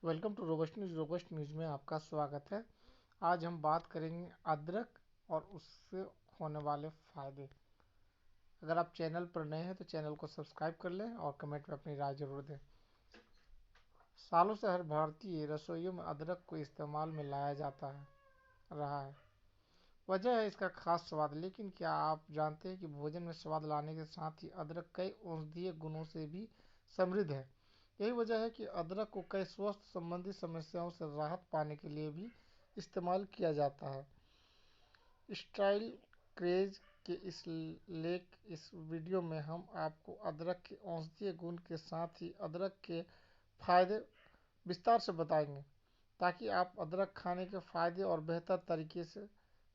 Welcome to robust news. Robust news में आपका स्वागत है। आज हम बात करेंगे अदरक और उससे होने वाले फ़ायदे। अगर आप चैनल पर नए हैं तो चैनल को सब्सक्राइब कर लें और कमेंट में अपनी राय जरूर दें। सालों से हर भारतीय रसोइयों में अदरक को इस्तेमाल में लाया जाता है रहा है। वजह है इसका खास स्वाद। लेकिन क्या आप जानते हैं कि भोजन में स्वाद लाने के साथ ही अदरक कई औषधीय गुणों से भी समृद्ध है। यही वजह है कि अदरक को कई स्वास्थ्य संबंधी समस्याओं से राहत पाने के लिए भी इस्तेमाल किया जाता है। स्टाइल क्रेज के इस वीडियो में हम आपको अदरक के औषधीय गुण के साथ ही अदरक के फायदे विस्तार से बताएंगे, ताकि आप अदरक खाने के फायदे और बेहतर तरीके से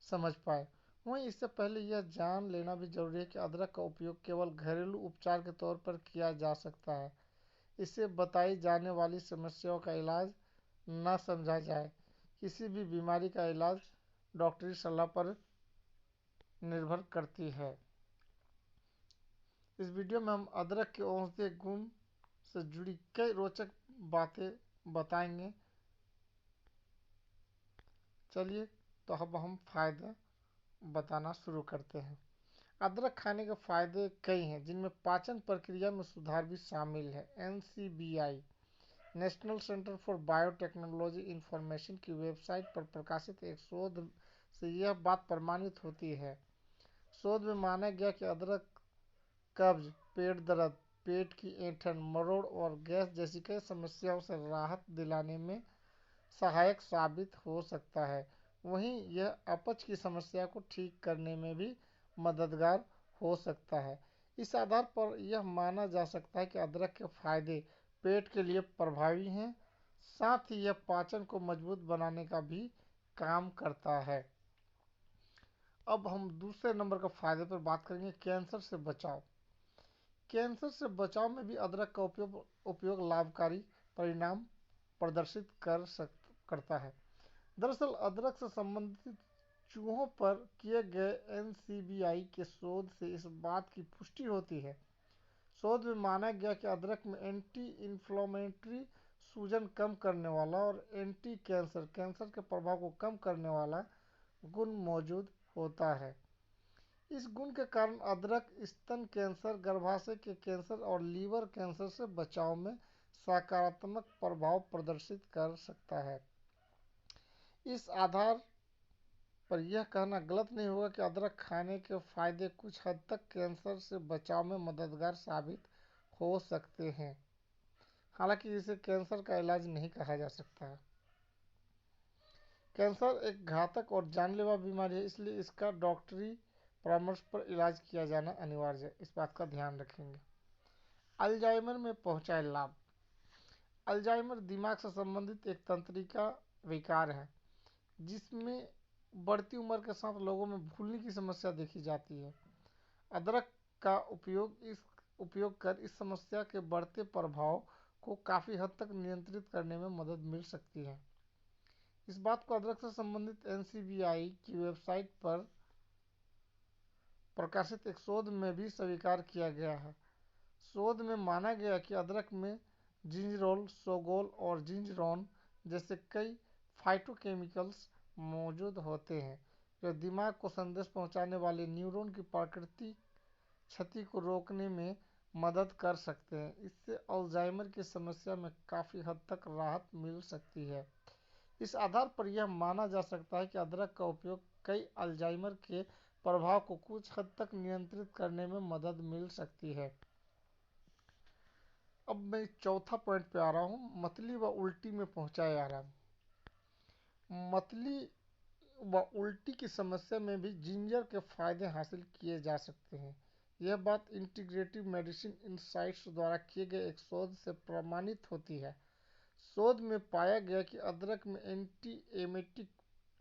समझ पाए। वहीं इससे पहले यह जान लेना भी जरूरी है कि अदरक का उपयोग केवल घरेलू उपचार के तौर पर किया जा सकता है। इससे बताई जाने वाली समस्याओं का इलाज न समझा जाए। किसी भी बीमारी का इलाज डॉक्टरी सलाह पर निर्भर करती है। इस वीडियो में हम अदरक के औषधीय गुण से जुड़ी कई रोचक बातें बताएंगे। चलिए तो अब हम फायदे बताना शुरू करते हैं। अदरक खाने के फायदे कई हैं, जिनमें पाचन प्रक्रिया में सुधार भी शामिल है। NCBI national centre for biotechnology information की वेबसाइट पर प्रकाशित एक शोध से यह बात प्रमाणित होती है। शोध में माना गया कि अदरक कब्ज, पेट दर्द, पेट की ऐंठन, मरोड़ और गैस जैसी कई समस्याओं से राहत दिलाने में सहायक साबित हो सकता है। वहीं यह अपच की समस्या को ठीक करने में भी मददगार हो सकता है। इस आधार पर यह माना जा सकता है कि अदरक के फायदे पेट के लिए प्रभावी हैं। साथ ही यह पाचन को मजबूत बनाने का भी काम करता है। अब हम दूसरे नंबर का फायदे पर बात करेंगे, कैंसर से बचाव। कैंसर से बचाव में भी अदरक का उपयोग लाभकारी परिणाम प्रदर्शित करता है। दरअसल अदरक से संबंधित चूहों पर किए गए NCBI के शोध से इस बात की पुष्टि होती है। शोध में माना गया कि अदरक में एंटी इन्फ्लेमेटरी, सूजन कम करने वाला और एंटी कैंसर के प्रभाव को कम करने वाला गुण मौजूद होता है। इस गुण के कारण अदरक स्तन कैंसर, गर्भाशय के कैंसर और लीवर कैंसर से बचाव में सकारात्मक प्रभाव प्रदर्शित कर सकता है। इस आधार पर यह कहना गलत नहीं होगा कि अदरक खाने के फायदे कुछ हद तक कैंसर से बचाव में मददगार साबित हो सकते हैं। हालांकि इसे कैंसर का इलाज नहीं कहा जा सकता है। कैंसर एक घातक और जानलेवा बीमारी है, इसलिए इसका डॉक्टरी परामर्श पर इलाज किया जाना अनिवार्य है। इस बात का ध्यान रखेंगे। अल्जाइमर में पहुंचाए लाभ। अल्जाइमर दिमाग से संबंधित एक तंत्रिका विकार है, जिसमें बढ़ती उम्र के साथ लोगों में भूलने की समस्या देखी जाती है। अदरक का उपयोग कर इस समस्या के बढ़ते प्रभाव को काफ़ी हद तक नियंत्रित करने में मदद मिल सकती है। इस बात को अदरक से संबंधित NCBI की वेबसाइट पर प्रकाशित एक शोध में भी स्वीकार किया गया है। शोध में माना गया कि अदरक में जिंजरोल, सोगोल और जिंजरोन जैसे कई फाइटोकेमिकल्स मौजूद होते हैं, जो दिमाग को संदेश पहुंचाने वाले न्यूरॉन की प्राकृतिक क्षति को रोकने में मदद कर सकते हैं। इससे अल्जाइमर की समस्या में काफ़ी हद तक राहत मिल सकती है। इस आधार पर यह माना जा सकता है कि अदरक का उपयोग कई अल्जाइमर के प्रभाव को कुछ हद तक नियंत्रित करने में मदद मिल सकती है। अब मैं चौथा पॉइंट पे आ रहा हूँ, मतली व उल्टी में पहुंचाए आराम। मतली व उल्टी की समस्या में भी जिंजर के फायदे हासिल किए जा सकते हैं। यह बात इंटीग्रेटिव मेडिसिन इनसाइट्स द्वारा किए गए एक शोध से प्रमाणित होती है। शोध में पाया गया कि अदरक में एंटी एमेटिक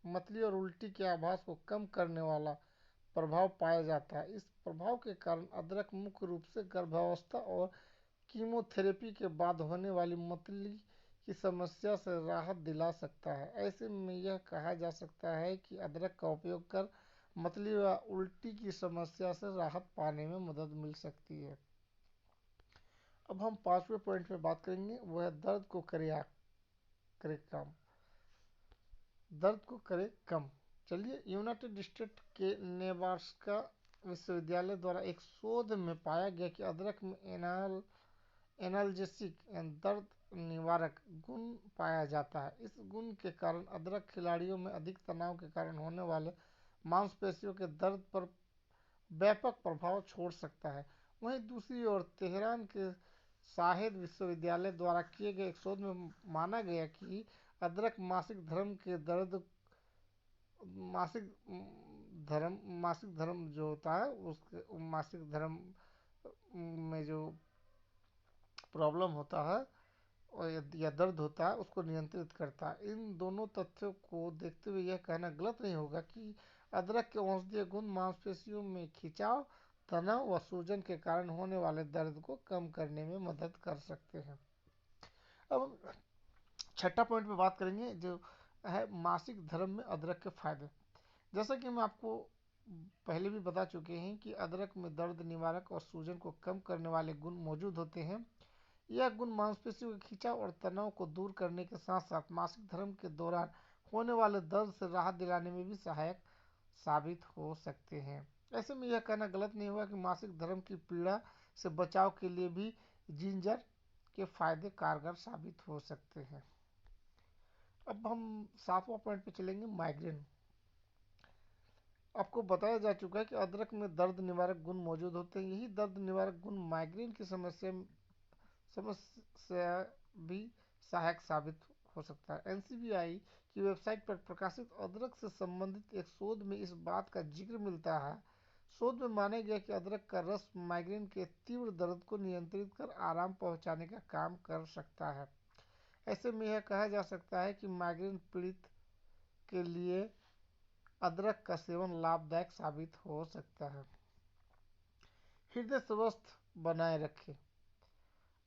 मतली और उल्टी के आभास को कम करने वाला प्रभाव पाया जाता है। इस प्रभाव के कारण अदरक मुख्य रूप से गर्भावस्था और कीमोथेरेपी के बाद होने वाली मतली की समस्या से राहत दिला सकता है। ऐसे में यह कहा जा सकता है कि अदरक का उपयोग कर मतली व उल्टी की समस्या से राहत पाने में मदद मिल सकती है। अब हम पांचवें पॉइंट पे बात करेंगे, वह है दर्द को करे आग। करे कम, दर्द को करे कम। चलिए, यूनाइटेड स्टेट के नेब्रास्का विश्वविद्यालय द्वारा एक शोध में पाया गया कि अदरक में एनाल्जेसिक यानी दर्द निवारक गुण पाया जाता है। इस गुण के कारण अदरक खिलाड़ियों में अधिक तनाव के कारण होने वाले मांसपेशियों के दर्द पर व्यापक प्रभाव छोड़ सकता है। वहीं दूसरी ओर तेहरान के शाहिद विश्वविद्यालय द्वारा किए गए एक शोध में माना गया कि अदरक मासिक मासिक धर्म जो होता है उसके मासिक धर्म में जो प्रॉब्लम होता है या दर्द होता है उसको नियंत्रित करता है। इन दोनों तथ्यों को देखते हुए यह कहना गलत नहीं होगा कि अदरक के औषधीय गुण मांसपेशियों में खिंचाव, तनाव व सूजन के कारण होने वाले दर्द को कम करने में मदद कर सकते हैं। अब छठा पॉइंट पे बात करेंगे जो है मासिक धर्म में अदरक के फायदे। जैसा कि हम आपको पहले भी बता चुके हैं कि अदरक में दर्द निवारक और सूजन को कम करने वाले गुण मौजूद होते हैं। यह गुण मांसपेशियों के खिंचाव और तनाव को दूर करने के साथ साथ मासिक धर्म के दौरान होने वाले दर्द से राहत दिलाने में भी सहायक साबित हो सकते हैं। ऐसे में यह कहना गलत नहीं होगा कि मासिक धर्म की पीड़ा से बचाव के लिए भी जिंजर के फायदे कारगर साबित हो सकते हैं। अब हम 7वां पॉइंट पे चलेंगे, माइग्रेन। आपको बताया जा चुका है कि अदरक में दर्द निवारक गुण मौजूद होते हैं। यही दर्द निवारक गुण माइग्रेन की समस्या भी सहायक साबित हो सकता है। एनसीबीआई की वेबसाइट पर प्रकाशित अदरक से संबंधित एक शोध में इस बात का जिक्र मिलता है। शोध में माना गया कि अदरक का रस माइग्रेन के तीव्र दर्द को नियंत्रित कर आराम पहुंचाने का काम कर सकता है। ऐसे में यह कहा जा सकता है कि माइग्रेन पीड़ित के लिए अदरक का सेवन लाभदायक साबित हो सकता है। हृदय स्वस्थ बनाए रखें।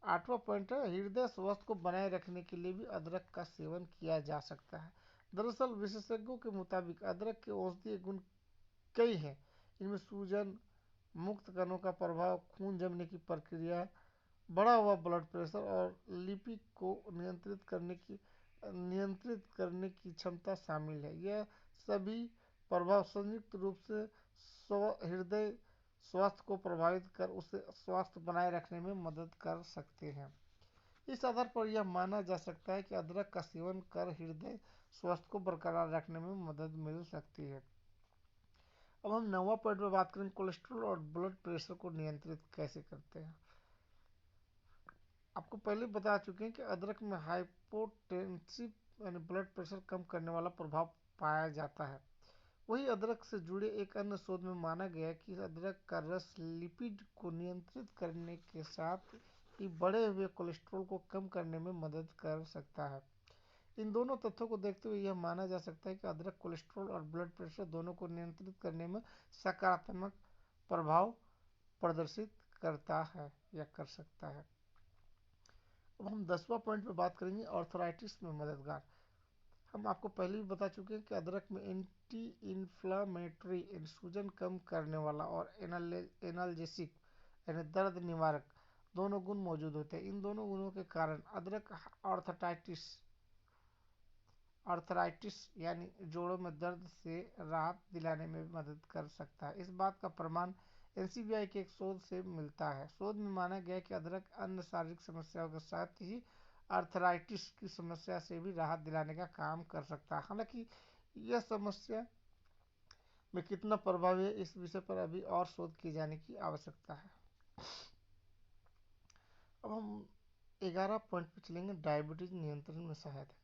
8वां पॉइंट है, हृदय स्वास्थ्य को बनाए रखने के लिए भी अदरक का सेवन किया जा सकता है। दरअसल विशेषज्ञों के मुताबिक अदरक के औषधीय गुण कई हैं। इनमें सूजन मुक्त कणों का प्रभाव, खून जमने की प्रक्रिया, बढ़ा हुआ ब्लड प्रेशर और लिपिड को नियंत्रित करने की क्षमता शामिल है। यह सभी प्रभाव संयुक्त रूप से हृदय स्वास्थ्य को प्रभावित कर उसे स्वास्थ्य बनाए रखने में मदद कर सकते हैं। इस आधार पर यह माना जा सकता है कि अदरक का सेवन कर हृदय स्वास्थ्य को बरकरार रखने में मदद मिल सकती है। अब हम 9वां पॉइंट में बात करें, कोलेस्ट्रॉल और ब्लड प्रेशर को नियंत्रित कैसे करते हैं। आपको पहले बता चुके हैं कि अदरक में हाइपोटेंसिव यानी ब्लड प्रेशर कम करने वाला प्रभाव पाया जाता है। वही अदरक से जुड़े एक अन्य शोध में माना गया कि अदरक का रस लिपिड को नियंत्रित करने के साथ ही बढ़े हुए कोलेस्ट्रॉल को कम करने में मदद कर सकता है। इन दोनों तथ्यों को देखते हुए यह माना जा सकता है कि अदरक कोलेस्ट्रॉल और ब्लड प्रेशर दोनों को नियंत्रित करने में सकारात्मक प्रभाव प्रदर्शित करता है या कर सकता है। अब हम 10वां पॉइंट पे बात करेंगे, आर्थराइटिस में मददगार। हम आपको पहले भी बता चुके हैं कि अदरक में एंटी इन्फ्लामेटरी सूजन कम करने वाला और एनाल्जेसिक यानी दर्द निवारक दोनों गुण मौजूद होते हैं। इन दोनों गुणों के कारण अदरक आर्थराइटिस यानी जोड़ों में दर्द से राहत दिलाने में भी मदद कर सकता है। इस बात का प्रमाण एनसीबीआई के एक शोध से मिलता है। शोध में माना गया कि अदरक अन्य शारीरिक समस्याओं के साथ ही आर्थराइटिस की समस्या से भी राहत दिलाने का काम कर सकता है। हालांकि यह समस्या में कितना प्रभावी है इस विषय पर अभी और शोध किए जाने की आवश्यकता है। अब हम 11 पॉइंट पर चलेंगे, डायबिटीज नियंत्रण में सहायता।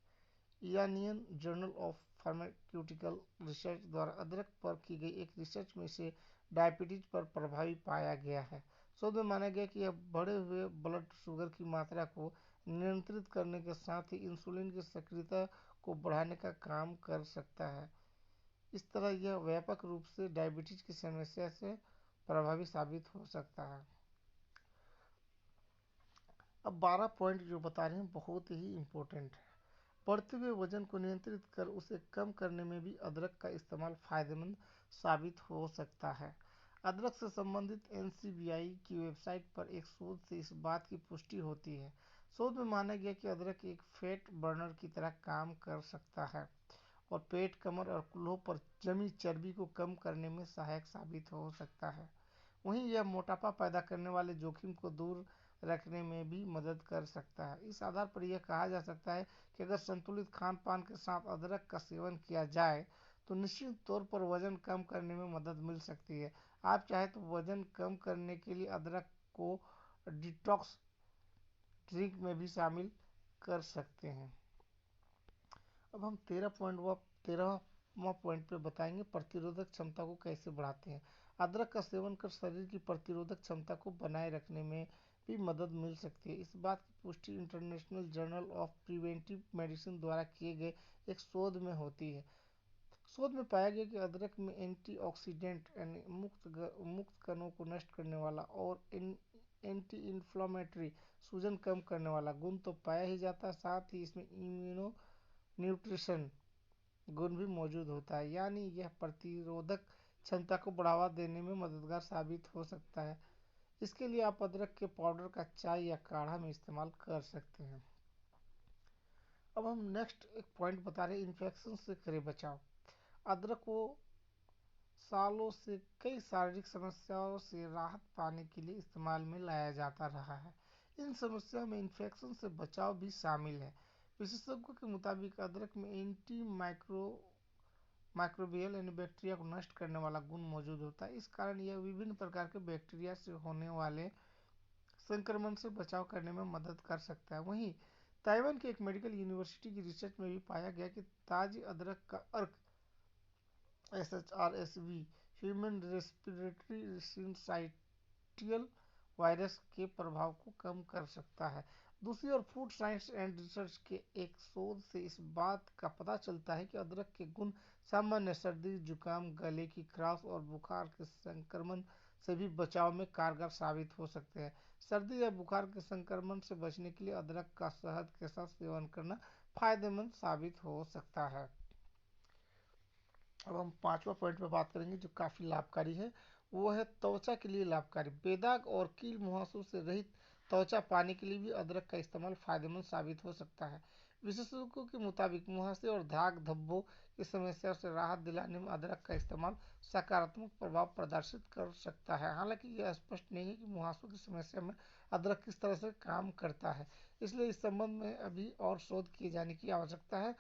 Indian journal of pharmaceutical research द्वारा अदरक पर की गई एक रिसर्च में इसे डायबिटीज पर प्रभावी पाया गया है। शोध में माना गया कि यह बढ़े हुए ब्लड शुगर की मात्रा को नियंत्रित करने के साथ ही इंसुलिन की सक्रियता को बढ़ाने का काम कर सकता है। इस तरह यह व्यापक रूप से डायबिटीज की समस्या से प्रभावी साबित हो सकता है। अब 12 पॉइंट जो बता रहे हैं बहुत ही इम्पोर्टेंट है। बढ़ते हुए वजन को नियंत्रित कर उसे कम करने में भी अदरक का इस्तेमाल फायदेमंद साबित हो सकता है। अदरक से संबंधित एनसीबीआई की वेबसाइट पर एक शोध से इस बात की पुष्टि होती है। शोध में माना गया कि अदरक एक फैट बर्नर की तरह काम कर सकता है और पेट, कमर और कूल्हों पर जमी चर्बी को कम करने में सहायक साबित हो सकता है। वहीं यह मोटापा पैदा करने वाले जोखिम को दूर रखने में भी मदद कर सकता है। इस आधार पर यह कहा जा सकता है कि अगर संतुलित खान पान के साथ अदरक का सेवन किया जाए तो निश्चित तौर पर वजन कम करने में मदद मिल सकती है। आप चाहे तो वजन कम करने के लिए अदरक को डिटॉक्स ड्रिंक में भी शामिल कर सकते हैं। अब हम 13वां पॉइंट पे बताएंगे प्रतिरोधक क्षमता को कैसे बढ़ाते हैं। अदरक का सेवन कर शरीर की प्रतिरोधक क्षमता को बनाए रखने में भी मदद मिल सकती है। इस बात की पुष्टि international journal of preventive medicine द्वारा किए गए एक शोध में होती है। शोध में पाया गया कि अदरक में एंटीऑक्सीडेंट यानी मुक्त कणों को नष्ट करने वाला और एंटी इन्फ्लामेटरी सूजन कम करने वाला गुण तो पाया ही जाता है, साथ ही इसमें इम्यूनो न्यूट्रिशन गुण भी मौजूद होता है, यानी यह प्रतिरोधक क्षमता को बढ़ावा देने में मददगार साबित हो सकता है। इसके लिए आप अदरक के पाउडर का चाय या काढ़ा में इस्तेमाल कर सकते हैं। अब हम नेक्स्ट एक पॉइंट बता रहे हैं, इन्फेक्शन से करें बचाव। अदरक को सालों से कई शारीरिक समस्याओं से राहत पाने के लिए इस्तेमाल में लाया जाता रहा है। इन समस्याओं में इन्फेक्शन से बचाव भी शामिल है। विशेषज्ञों के मुताबिक अदरक में एंटी माइक्रोबियल यानी बैक्टीरिया को नष्ट करने वाला गुण मौजूद होता है। इस कारण यह विभिन्न प्रकार के बैक्टीरिया से होने वाले संक्रमण से बचाव करने में मदद कर सकता है। वहीं ताइवान की एक मेडिकल यूनिवर्सिटी की रिसर्च में भी पाया गया कि ताजी अदरक का अर्क SHRSV human respiratory syncytial virus के प्रभाव को कम कर सकता है। दूसरी ओर फूड साइंस एंड रिसर्च के एक शोध से इस बात का पता चलता है कि अदरक के गुण सामान्य सर्दी, जुकाम, गले की खराश और बुखार के संक्रमण से भी बचाव में कारगर साबित हो सकते हैं। सर्दी या बुखार के संक्रमण से बचने के लिए अदरक का शहद के साथ सेवन करना फायदेमंद साबित हो सकता है। अब हम 5वां पॉइंट पे बात करेंगे जो काफ़ी लाभकारी है, वो है त्वचा के लिए लाभकारी। बेदाग और कील मुहासों से रहित त्वचा पाने के लिए भी अदरक का इस्तेमाल फायदेमंद साबित हो सकता है। विशेषज्ञों के मुताबिक मुहासे और दाग धब्बों की समस्या से राहत दिलाने में अदरक का इस्तेमाल सकारात्मक प्रभाव प्रदर्शित कर सकता है। हालांकि यह स्पष्ट नहीं है कि मुहासों की समस्या में अदरक किस तरह से काम करता है, इसलिए इस संबंध में अभी और शोध किए जाने की आवश्यकता है।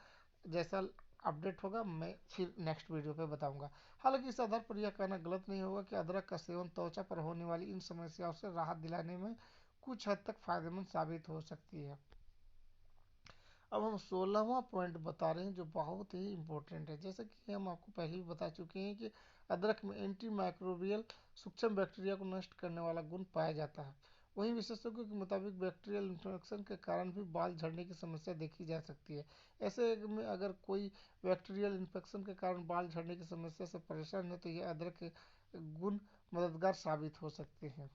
जैसा अपडेट होगा मैं फिर नेक्स्ट वीडियो पे बताऊंगा। हालांकि इस आधार पर यह कहना गलत नहीं होगा कि अदरक का सेवन त्वचा पर होने वाली इन समस्याओं से राहत दिलाने में कुछ हद तक फायदेमंद साबित हो सकती है। अब हम 16वां पॉइंट बता रहे हैं जो बहुत ही इम्पोर्टेंट है। जैसे कि हम आपको पहले भी बता चुके हैं कि अदरक में एंटी माइक्रोबियल सूक्ष्म बैक्टीरिया को नष्ट करने वाला गुण पाया जाता है। वहीं विशेषज्ञों के मुताबिक बैक्टीरियल इन्फेक्शन के कारण भी बाल झड़ने की समस्या देखी जा सकती है। ऐसे में अगर कोई बैक्टीरियल इन्फेक्शन के कारण बाल झड़ने की समस्या से परेशान है तो यह अदरक के गुण मददगार साबित हो सकते हैं।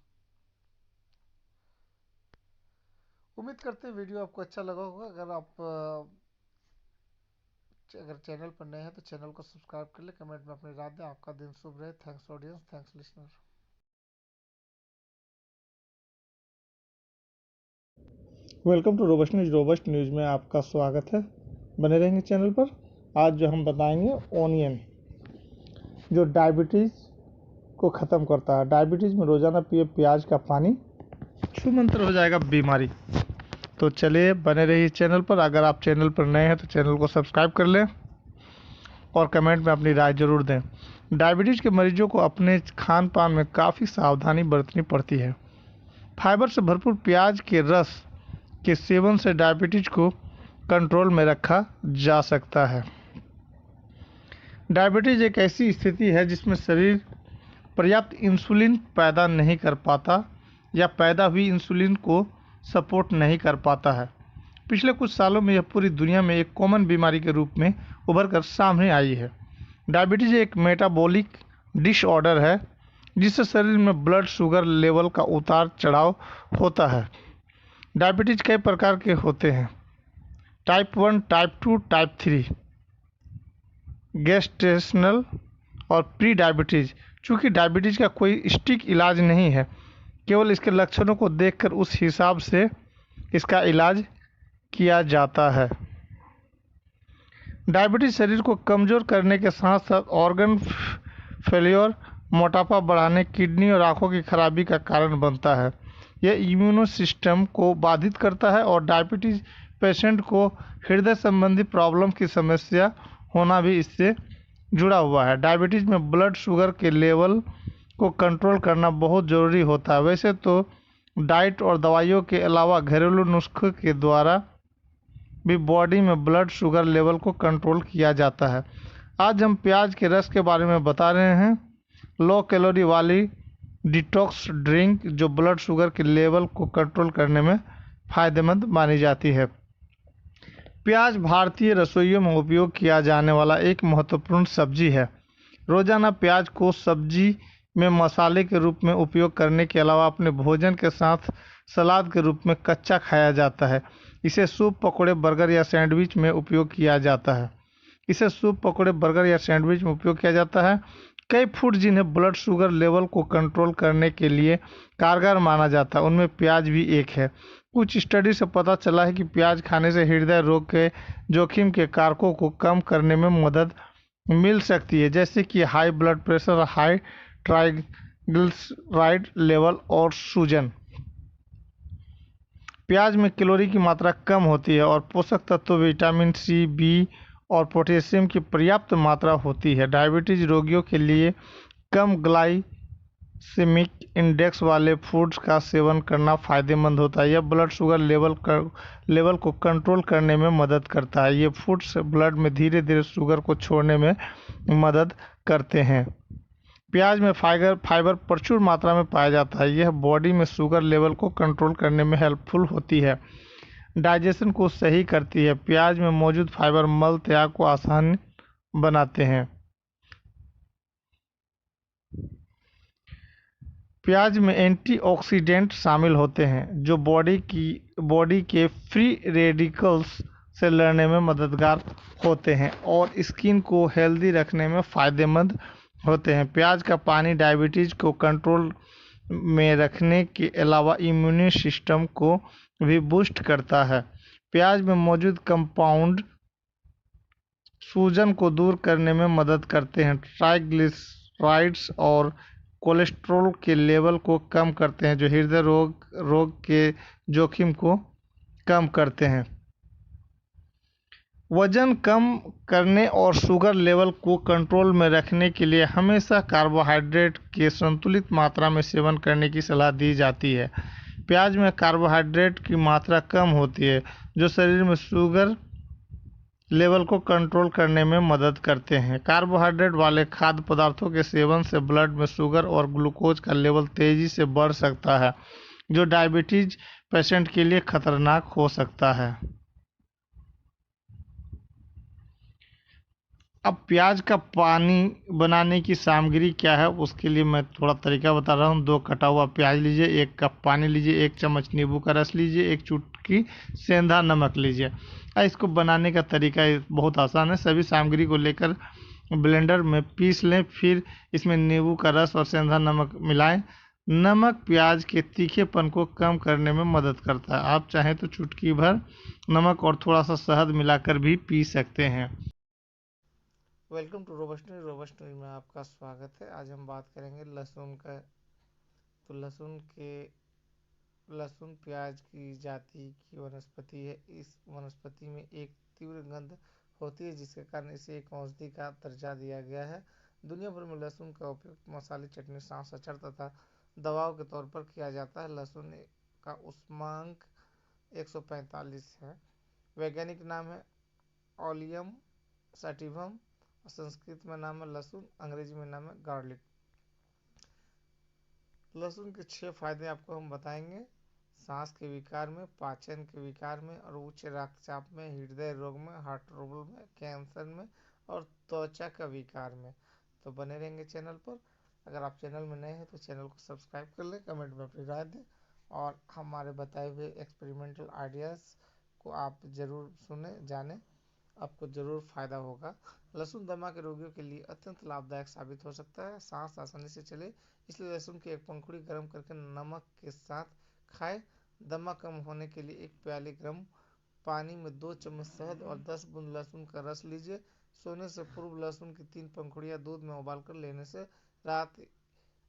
उम्मीद करते हैं वीडियो आपको अच्छा लगा होगा। अगर चैनल पर नए हैं तो चैनल को सब्सक्राइब कर ले, कमेंट में अपनी राय दें। आपका दिन शुभ रहे। Thanks audience, thanks listener. Welcome to robust news में आपका स्वागत है। बने रहेंगे चैनल पर। आज जो हम बताएंगे ऑनियन जो डायबिटीज़ को ख़त्म करता है। डायबिटीज़ में रोज़ाना पिए प्याज का पानी, छूमंतर हो जाएगा बीमारी। तो चलिए बने रहिए चैनल पर। अगर आप चैनल पर नए हैं तो चैनल को सब्सक्राइब कर लें और कमेंट में अपनी राय ज़रूर दें। डायबिटीज़ के मरीजों को अपने खान पान में काफ़ी सावधानी बरतनी पड़ती है। फाइबर से भरपूर प्याज के रस के सेवन से डायबिटीज को कंट्रोल में रखा जा सकता है। डायबिटीज एक ऐसी स्थिति है जिसमें शरीर पर्याप्त इंसुलिन पैदा नहीं कर पाता या पैदा हुई इंसुलिन को सपोर्ट नहीं कर पाता है। पिछले कुछ सालों में यह पूरी दुनिया में एक कॉमन बीमारी के रूप में उभर कर सामने आई है। डायबिटीज एक मेटाबॉलिक डिसऑर्डर है जिससे शरीर में ब्लड शुगर लेवल का उतार चढ़ाव होता है। डायबिटीज कई प्रकार के होते हैं, टाइप 1, टाइप 2, टाइप 3, गेस्टेशनल और प्री डायबिटीज। चूँकि डायबिटीज का कोई सटीक इलाज नहीं है, केवल इसके लक्षणों को देखकर उस हिसाब से इसका इलाज किया जाता है। डायबिटीज शरीर को कमजोर करने के साथ साथ ऑर्गन फेलियर, मोटापा बढ़ाने, किडनी और आंखों की खराबी का कारण बनता है। यह इम्यूनो सिस्टम को बाधित करता है और डायबिटीज पेशेंट को हृदय संबंधी प्रॉब्लम की समस्या होना भी इससे जुड़ा हुआ है। डायबिटीज में ब्लड शुगर के लेवल को कंट्रोल करना बहुत ज़रूरी होता है। वैसे तो डाइट और दवाइयों के अलावा घरेलू नुस्खे के द्वारा भी बॉडी में ब्लड शुगर लेवल को कंट्रोल किया जाता है। आज हम प्याज के रस के बारे में बता रहे हैं। लो कैलोरी वाली डिटॉक्स ड्रिंक जो ब्लड शुगर के लेवल को कंट्रोल करने में फ़ायदेमंद मानी जाती है। प्याज भारतीय रसोइयों में उपयोग किया जाने वाला एक महत्वपूर्ण सब्जी है। रोजाना प्याज को सब्जी में मसाले के रूप में उपयोग करने के अलावा अपने भोजन के साथ सलाद के रूप में कच्चा खाया जाता है। इसे सूप, पकौड़े, बर्गर या सैंडविच में उपयोग किया जाता है। कई फूड जिन्हें ब्लड शुगर लेवल को कंट्रोल करने के लिए कारगर माना जाता है उनमें प्याज भी एक है। कुछ स्टडी से पता चला है कि प्याज खाने से हृदय रोग के जोखिम के कारकों को कम करने में मदद मिल सकती है, जैसे कि high blood pressure, high triglyceride level और सूजन। प्याज में कैलोरी की मात्रा कम होती है और पोषक तत्व विटामिन सी, बी और पोटेशियम की पर्याप्त मात्रा होती है। डायबिटीज रोगियों के लिए कम ग्लाइसेमिक इंडेक्स वाले फूड्स का सेवन करना फायदेमंद होता है। यह ब्लड शुगर लेवल को कंट्रोल करने में मदद करता है। ये फूड्स ब्लड में धीरे धीरे शुगर को छोड़ने में मदद करते हैं। प्याज में फाइबर प्रचुर मात्रा में पाया जाता है। यह बॉडी में शुगर लेवल को कंट्रोल करने में हेल्पफुल होती है, डाइजेशन को सही करती है। प्याज में मौजूद फाइबर मल त्याग को आसान बनाते हैं। प्याज में एंटीऑक्सीडेंट शामिल होते हैं जो बॉडी के फ्री रेडिकल्स से लड़ने में मददगार होते हैं और स्किन को हेल्दी रखने में फ़ायदेमंद होते हैं। प्याज का पानी डायबिटीज को कंट्रोल में रखने के अलावा इम्यून सिस्टम को भी बूस्ट करता है। प्याज में मौजूद कंपाउंड सूजन को दूर करने में मदद करते हैं। ट्राइग्लिसराइड्स और कोलेस्ट्रॉल के लेवल को कम करते हैं जो हृदय रोग के जोखिम को कम करते हैं। वजन कम करने और शुगर लेवल को कंट्रोल में रखने के लिए हमेशा कार्बोहाइड्रेट के संतुलित मात्रा में सेवन करने की सलाह दी जाती है। प्याज में कार्बोहाइड्रेट की मात्रा कम होती है जो शरीर में शुगर लेवल को कंट्रोल करने में मदद करते हैं। कार्बोहाइड्रेट वाले खाद्य पदार्थों के सेवन से ब्लड में शुगर और ग्लूकोज का लेवल तेजी से बढ़ सकता है जो डायबिटीज पेशेंट के लिए खतरनाक हो सकता है। अब प्याज का पानी बनाने की सामग्री क्या है उसके लिए मैं थोड़ा तरीका बता रहा हूँ। 2 कटा हुआ प्याज लीजिए, 1 कप पानी लीजिए, 1 चम्मच नींबू का रस लीजिए, 1 चुटकी सेंधा नमक लीजिए। इसको बनाने का तरीका बहुत आसान है। सभी सामग्री को लेकर ब्लेंडर में पीस लें, फिर इसमें नींबू का रस और सेंधा नमक मिलाएं। नमक प्याज के तीखेपन को कम करने में मदद करता है। आप चाहें तो चुटकी भर नमक और थोड़ा सा शहद मिलाकर भी पी सकते हैं। वेलकम टू रोबस्ट न्यूज में आपका स्वागत है। आज हम बात करेंगे लहसुन का। तो लहसुन प्याज की जाति की वनस्पति है। इस वनस्पति में एक तीव्र गंध होती है जिसके कारण इसे एक औषधि का दर्जा दिया गया है। दुनिया भर में लहसुन का उपयोग मसाले, चटनी, सांस, अचार तथा दवाओं के तौर पर किया जाता है। लहसुन का उष्मांक 145 है। वैज्ञानिक नाम है ओलियम सैटिवम। संस्कृत में नाम है लहसुन, अंग्रेजी में नाम है गार्लिक। लहसुन के 6 फायदे आपको हम बताएंगे। सांस के विकार में, पाचन के विकार में और उच्च रक्तचाप में, हृदय रोग में, हार्ट ट्रबल में, कैंसर में और त्वचा का विकार में। तो बने रहेंगे चैनल पर। अगर आप चैनल में नए हैं तो चैनल को सब्सक्राइब कर लें, कमेंट में अपनी राय दें और हमारे बताए हुए एक्सपेरिमेंटल आइडियाज़ को आप ज़रूर सुने जानें, आपको ज़रूर फ़ायदा होगा। लहसुन दमा के रोगियों के लिए अत्यंत लाभदायक साबित हो सकता है। सांस आसानी से चले इसलिए लहसुन की एक पंखुड़ी गर्म करके नमक के साथ खाएं। दमा कम होने के लिए 1 प्याली गर्म पानी में 2 चम्मच शहद और 10 बूंद लहसुन का रस लीजिए। सोने से पूर्व लहसुन की 3 पंखुड़ियां दूध में उबालकर लेने से रात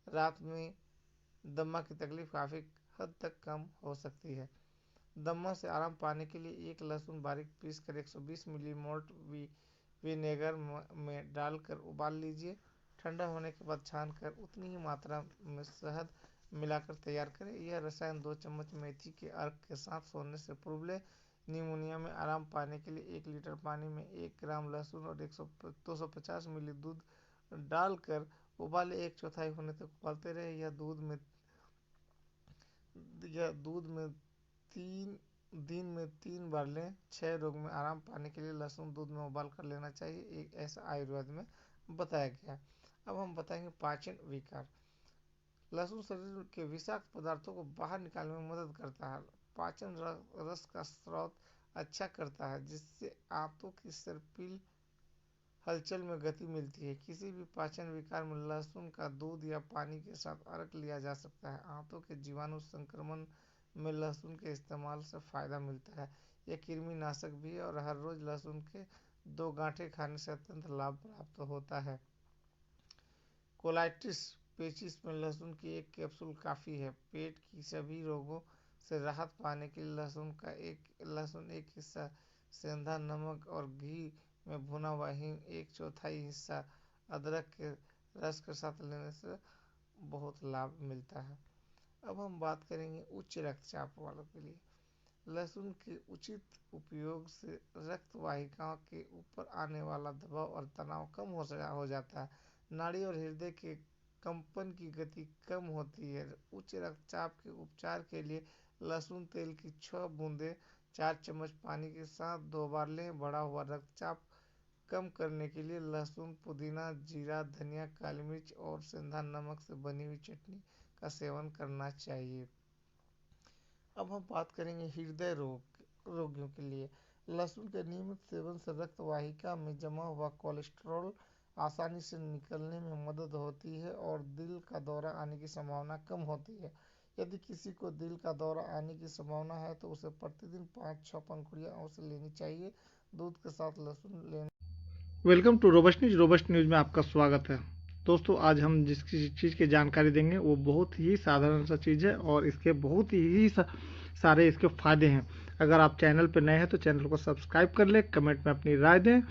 रात में दमा की तकलीफ काफ़ी हद तक कम हो सकती है। दमा से आराम पाने के लिए 1 लहसुन बारीक पीस कर 120 मिली मोल्ट विनेगर में डालकर उबाल लीजिए। ठंडा होने के बाद छानकर उतनी ही मात्रा में शहद मिलाकर तैयार करें। यह रसायन 2 चम्मच मेथी के अर्क के साथ सोने से पूर्व लें। निमोनिया में आराम पाने के लिए 1 लीटर पानी में 1 ग्राम लहसुन और 250 मिली दूध डालकर उबाले 1/4 होने तक उबालते रहे। यह दूध में 3 बार लें। 6 रोग में आराम पाने के लिए लहसुन दूध में उबाल कर लेना चाहिए, ऐसा आयुर्वेद में बताया गया है। अब हम बताएंगे पाचन विकार। लहसुन शरीर के विषाक्त पदार्थों को बाहर निकालने में मदद करता है। पाचन रस का स्राव अच्छा करता है, जिससे आंतों की सर्पिल हलचल में गति मिलती है। किसी भी पाचन विकार में लहसुन का दूध या पानी के साथ अर्क लिया जा सकता है। आंतों के जीवाणु संक्रमण में लहसुन के इस्तेमाल से फायदा मिलता है। यह कृमिनाशक भी है और हर रोज लहसुन के 2 गांठें खाने से अत्यंत लाभ प्राप्त होता है। कोलाइटिस पेचिश में लहसुन की 1 कैप्सूल काफ़ी है। पेट की सभी रोगों से राहत पाने के लिए लहसुन एक हिस्सा सेंधा नमक और घी में भुना हुआ हींग 1/4 हिस्सा अदरक के रस के साथ लेने से बहुत लाभ मिलता है। अब हम बात करेंगे उच्च रक्तचाप वालों के लिए। लहसुन के उचित उपयोग से रक्त वाहिकाओं के ऊपर आने वाला दबाव और तनाव कम हो जाता है। नाड़ी और हृदय के कंपन की गति कम होती है। उच्च रक्तचाप के उपचार के लिए लहसुन तेल की 6 बूंदें 4 चम्मच पानी के साथ 2 बार लें। बढ़ा हुआ रक्तचाप कम करने के लिए लहसुन, पुदीना, जीरा, धनिया, काली मिर्च और सेंधा नमक से बनी हुई चटनी का सेवन करना चाहिए। अब हम बात करेंगे हृदय रोगियों के लिए। लहसुन के नियमित सेवन से रक्त वाहिका में जमा हुआ कोलेस्ट्रॉल आसानी से निकलने में मदद होती है और दिल का दौरा आने की संभावना कम होती है। यदि किसी को दिल का दौरा आने की संभावना है तो उसे प्रतिदिन 5-6 पंखुड़ियां अवश्य लेनी चाहिए। दूध के साथ लहसुन लेने। वेलकम टू रोबस्ट न्यूज़ में आपका स्वागत है। दोस्तों, आज हम जिस चीज़ की जानकारी देंगे वो बहुत ही साधारण सा चीज़ है और इसके बहुत ही सारे इसके फ़ायदे हैं। अगर आप चैनल पर नए हैं तो चैनल को सब्सक्राइब कर लें, कमेंट में अपनी राय दें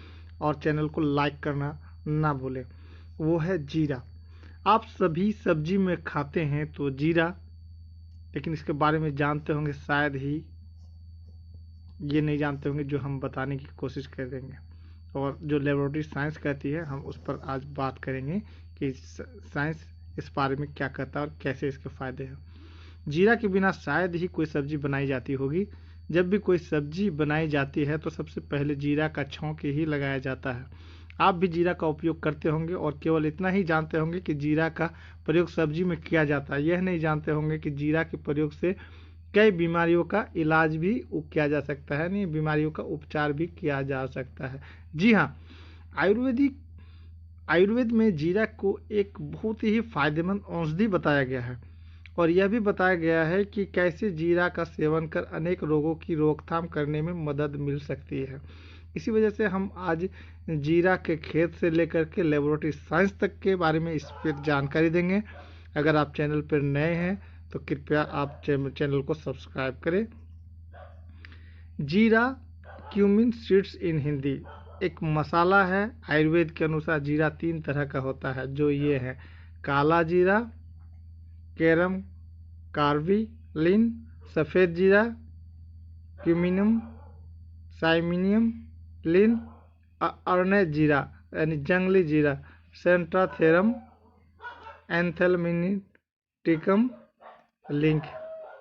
और चैनल को लाइक करना ना भूलें। वो है जीरा। आप सभी सब्जी में खाते हैं तो जीरा, लेकिन इसके बारे में जानते होंगे शायद ही ये नहीं जानते होंगे जो हम बताने की कोशिश करेंगे और जो लेबोरेटरी साइंस कहती है हम उस पर आज बात करेंगे कि साइंस इस बारे में क्या कहता है और कैसे इसके फ़ायदे हैं। जीरा के बिना शायद ही कोई सब्जी बनाई जाती होगी। जब भी कोई सब्जी बनाई जाती है तो सबसे पहले जीरा का छौंक ही लगाया जाता है। आप भी जीरा का उपयोग करते होंगे और केवल इतना ही जानते होंगे कि जीरा का प्रयोग सब्जी में किया जाता है। यह नहीं जानते होंगे कि जीरा के प्रयोग से कई बीमारियों का इलाज भी किया जा सकता है, नहीं बीमारियों का उपचार भी किया जा सकता है। जी हाँ, आयुर्वेद में जीरा को एक बहुत ही फायदेमंद औषधि बताया गया है और यह भी बताया गया है कि कैसे जीरा का सेवन कर अनेक रोगों की रोकथाम करने में मदद मिल सकती है। इसी वजह से हम आज जीरा के खेत से लेकर के लेबोरेटरी साइंस तक के बारे में इस पर जानकारी देंगे। अगर आप चैनल पर नए हैं तो कृपया आप चैनल को सब्सक्राइब करें। जीरा क्यूमिन सीड्स इन हिंदी एक मसाला है। आयुर्वेद के अनुसार जीरा 3 तरह का होता है, जो ये है काला जीरा, कैरम कार्बिलिन, सफ़ेद जीरा, क्यूमिनम, साइमिनियम लिन, अर्ने जीरा यानी जंगली जीरा, सेंट्राथेरम एंथेलमिनिटिकम लिंक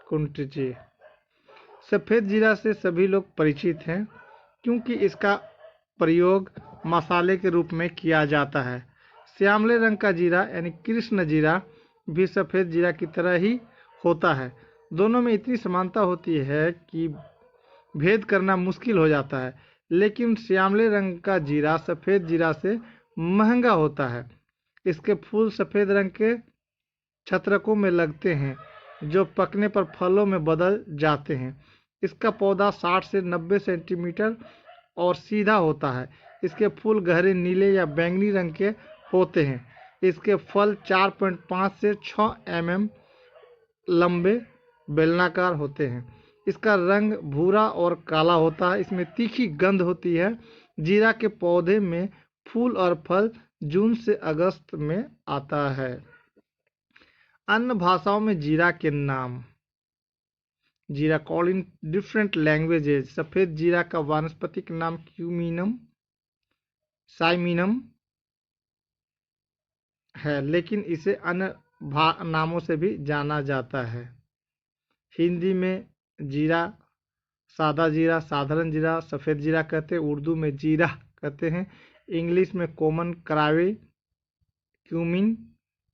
कुंटजी। सफ़ेद जीरा से सभी लोग परिचित हैं क्योंकि इसका प्रयोग मसाले के रूप में किया जाता है। श्यामले रंग का जीरा यानी कृष्ण जीरा भी सफ़ेद जीरा की तरह ही होता है। दोनों में इतनी समानता होती है कि भेद करना मुश्किल हो जाता है, लेकिन श्यामले रंग का जीरा सफ़ेद जीरा से महंगा होता है। इसके फूल सफ़ेद रंग के छत्रकों में लगते हैं। जो पकने पर फलों में बदल जाते हैं। इसका पौधा 60 से 90 सेंटीमीटर और सीधा होता है। इसके फूल गहरे नीले या बैंगनी रंग के होते हैं। इसके फल 4.5 से 6 mm लंबे बेलनाकार होते हैं। इसका रंग भूरा और काला होता है। इसमें तीखी गंध होती है। जीरा के पौधे में फूल और फल जून से अगस्त में आता है। अन्य भाषाओं में जीरा के नाम। जीरा कॉल्ड इन डिफरेंट लैंग्वेजेज। सफेद जीरा का वानस्पतिक नाम क्यूमिनम साइमिनम है, लेकिन इसे अन्य नामों से भी जाना जाता है। हिंदी में जीरा, सादा जीरा, साधारण जीरा, सफ़ेद जीरा कहते हैं। उर्दू में जीरा कहते हैं। इंग्लिश में कॉमन करावे, क्यूमिन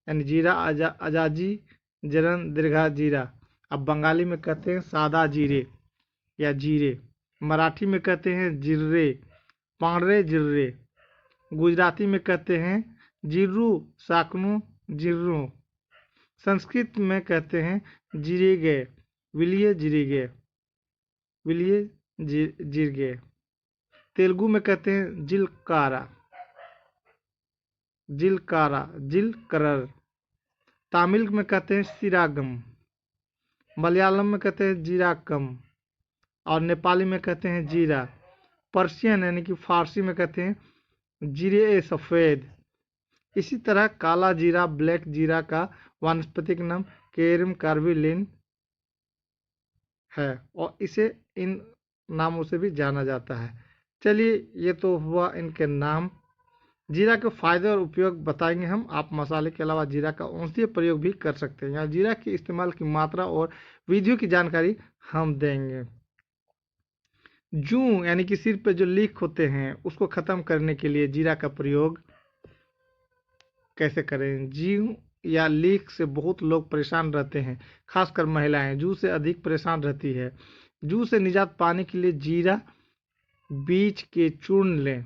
यानी जीरा, अजाजी, जरन, दीर्घा जीरा। अब बंगाली में कहते हैं सादा जीरे या जीरे। मराठी में कहते हैं जिर्रे, पांडरे जिर्रे। गुजराती में कहते हैं जिर्रू, साकनू, जिर्रू। संस्कृत में कहते हैं जिरेगे, विलिये जिरेगे, विलिये जिरगे। तेलुगु में कहते हैं जिलकारा, जिलकारा, जिलकरर। तमिल में कहते हैं सिरागम। मलयालम में कहते हैं जीराकम और नेपाली में कहते हैं जीरा। पर्शियन यानी कि फारसी में कहते हैं जीरे सफ़ेद। इसी तरह काला जीरा, ब्लैक जीरा का वानस्पतिक नाम केरम कार्बिलिन है और इसे इन नामों से भी जाना जाता है। चलिए, ये तो हुआ इनके नाम। जीरा के फायदे और उपयोग बताएंगे हम। आप मसाले के अलावा जीरा का औषधीय प्रयोग भी कर सकते हैं। यहाँ जीरा के इस्तेमाल की मात्रा और विधियों की जानकारी हम देंगे। जूं यानी कि सिर पे जो लीक होते हैं उसको खत्म करने के लिए जीरा का प्रयोग कैसे करें। जूं या लीक से बहुत लोग परेशान रहते हैं, खासकर महिलाएं जूं से अधिक परेशान रहती है। जूं से निजात पाने के लिए जीरा बीज के चूर्ण लें।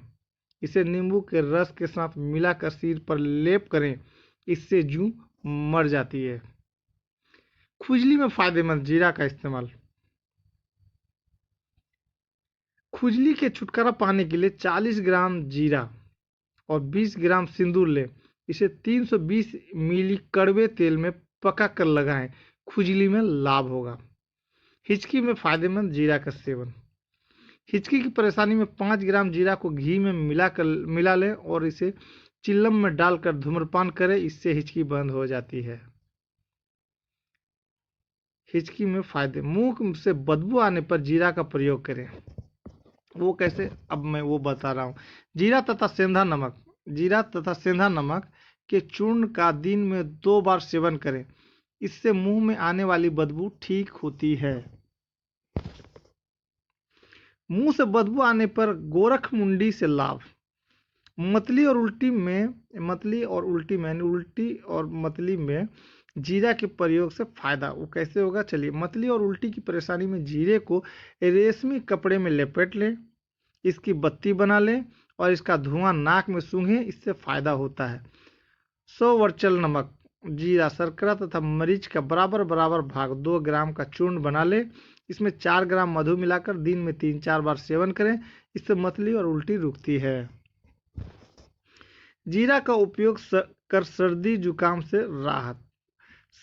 इसे नींबू के रस के साथ मिलाकर सिर पर लेप करें, इससे जूं मर जाती है। खुजली में फायदेमंद जीरा का इस्तेमाल। खुजली के छुटकारा पाने के लिए 40 ग्राम जीरा और 20 ग्राम सिंदूर लें। इसे 320 मिली कड़वे तेल में पका कर लगाएं, खुजली में लाभ होगा। हिचकी में फायदेमंद जीरा का सेवन। हिचकी की परेशानी में 5 ग्राम जीरा को घी में मिला लें और इसे चिल्लम में डालकर धूम्रपान करें, इससे हिचकी बंद हो जाती है। हिचकी में फायदे। मुंह से बदबू आने पर जीरा का प्रयोग करें। वो कैसे, अब मैं वो बता रहा हूँ। जीरा तथा सेंधा नमक के चूर्ण का दिन में 2 बार सेवन करें, इससे मुंह में आने वाली बदबू ठीक होती है। मुंह से बदबू आने पर गोरखमुंडी से लाभ। मतली और उल्टी में जीरा के प्रयोग से फायदा। वो कैसे होगा, चलिए। मतली और उल्टी की परेशानी में जीरे को रेशमी कपड़े में लपेट लें, इसकी बत्ती बना लें और इसका धुआं नाक में सूंघें, इससे फायदा होता है। 100 वर्चल नमक, जीरा, शर्करा तथा मरीच का बराबर भाग 2 ग्राम का चूर्ण बना लें। इसमें 4 ग्राम मधु मिलाकर दिन में 3-4 बार सेवन करें, इससे मतली और उल्टी रुकती है। जीरा का उपयोग कर सर्दी जुकाम से राहत।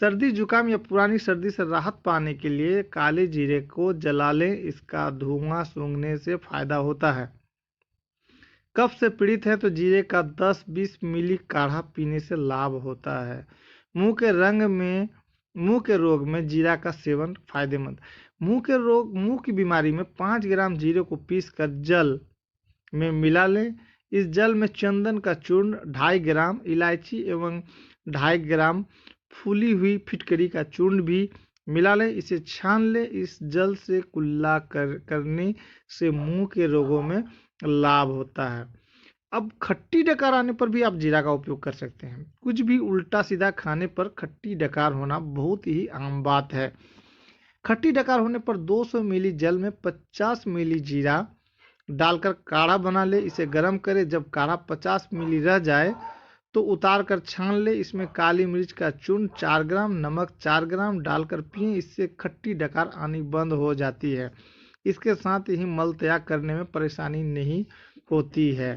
सर्दी जुकाम या पुरानी सर्दी से राहत पाने के लिए काले जीरे को जला लें, इसका धुआं सूंघने से फायदा होता है। कफ से पीड़ित है तो जीरे का 10-20 मिली काढ़ा पीने से लाभ होता है। मुंह के रोग में जीरा का सेवन फायदेमंद। मुंह की बीमारी में 5 ग्राम जीरे को पीसकर जल में मिला लें। इस जल में चंदन का चूर्ण, 2.5 ग्राम इलायची एवं 2.5 ग्राम फूली हुई फिटकरी का चूर्ण भी मिला लें, इसे छान लें। इस जल से कुल्ला करने से मुंह के रोगों में लाभ होता है। अब खट्टी डकार आने पर भी आप जीरा का उपयोग कर सकते हैं। कुछ भी उल्टा सीधा खाने पर खट्टी डकार होना बहुत ही आम बात है। खट्टी डकार होने पर 200 मिली जल में 50 मिली जीरा डालकर काढ़ा बना ले, इसे गर्म करें। जब काढ़ा 50 मिली रह जाए तो उतार कर छान ले। इसमें काली मिर्च का चूर्ण 4 ग्राम, नमक 4 ग्राम डालकर पिएं। इससे खट्टी डकार आनी बंद हो जाती है। इसके साथ ही मल त्याग करने में परेशानी नहीं होती है।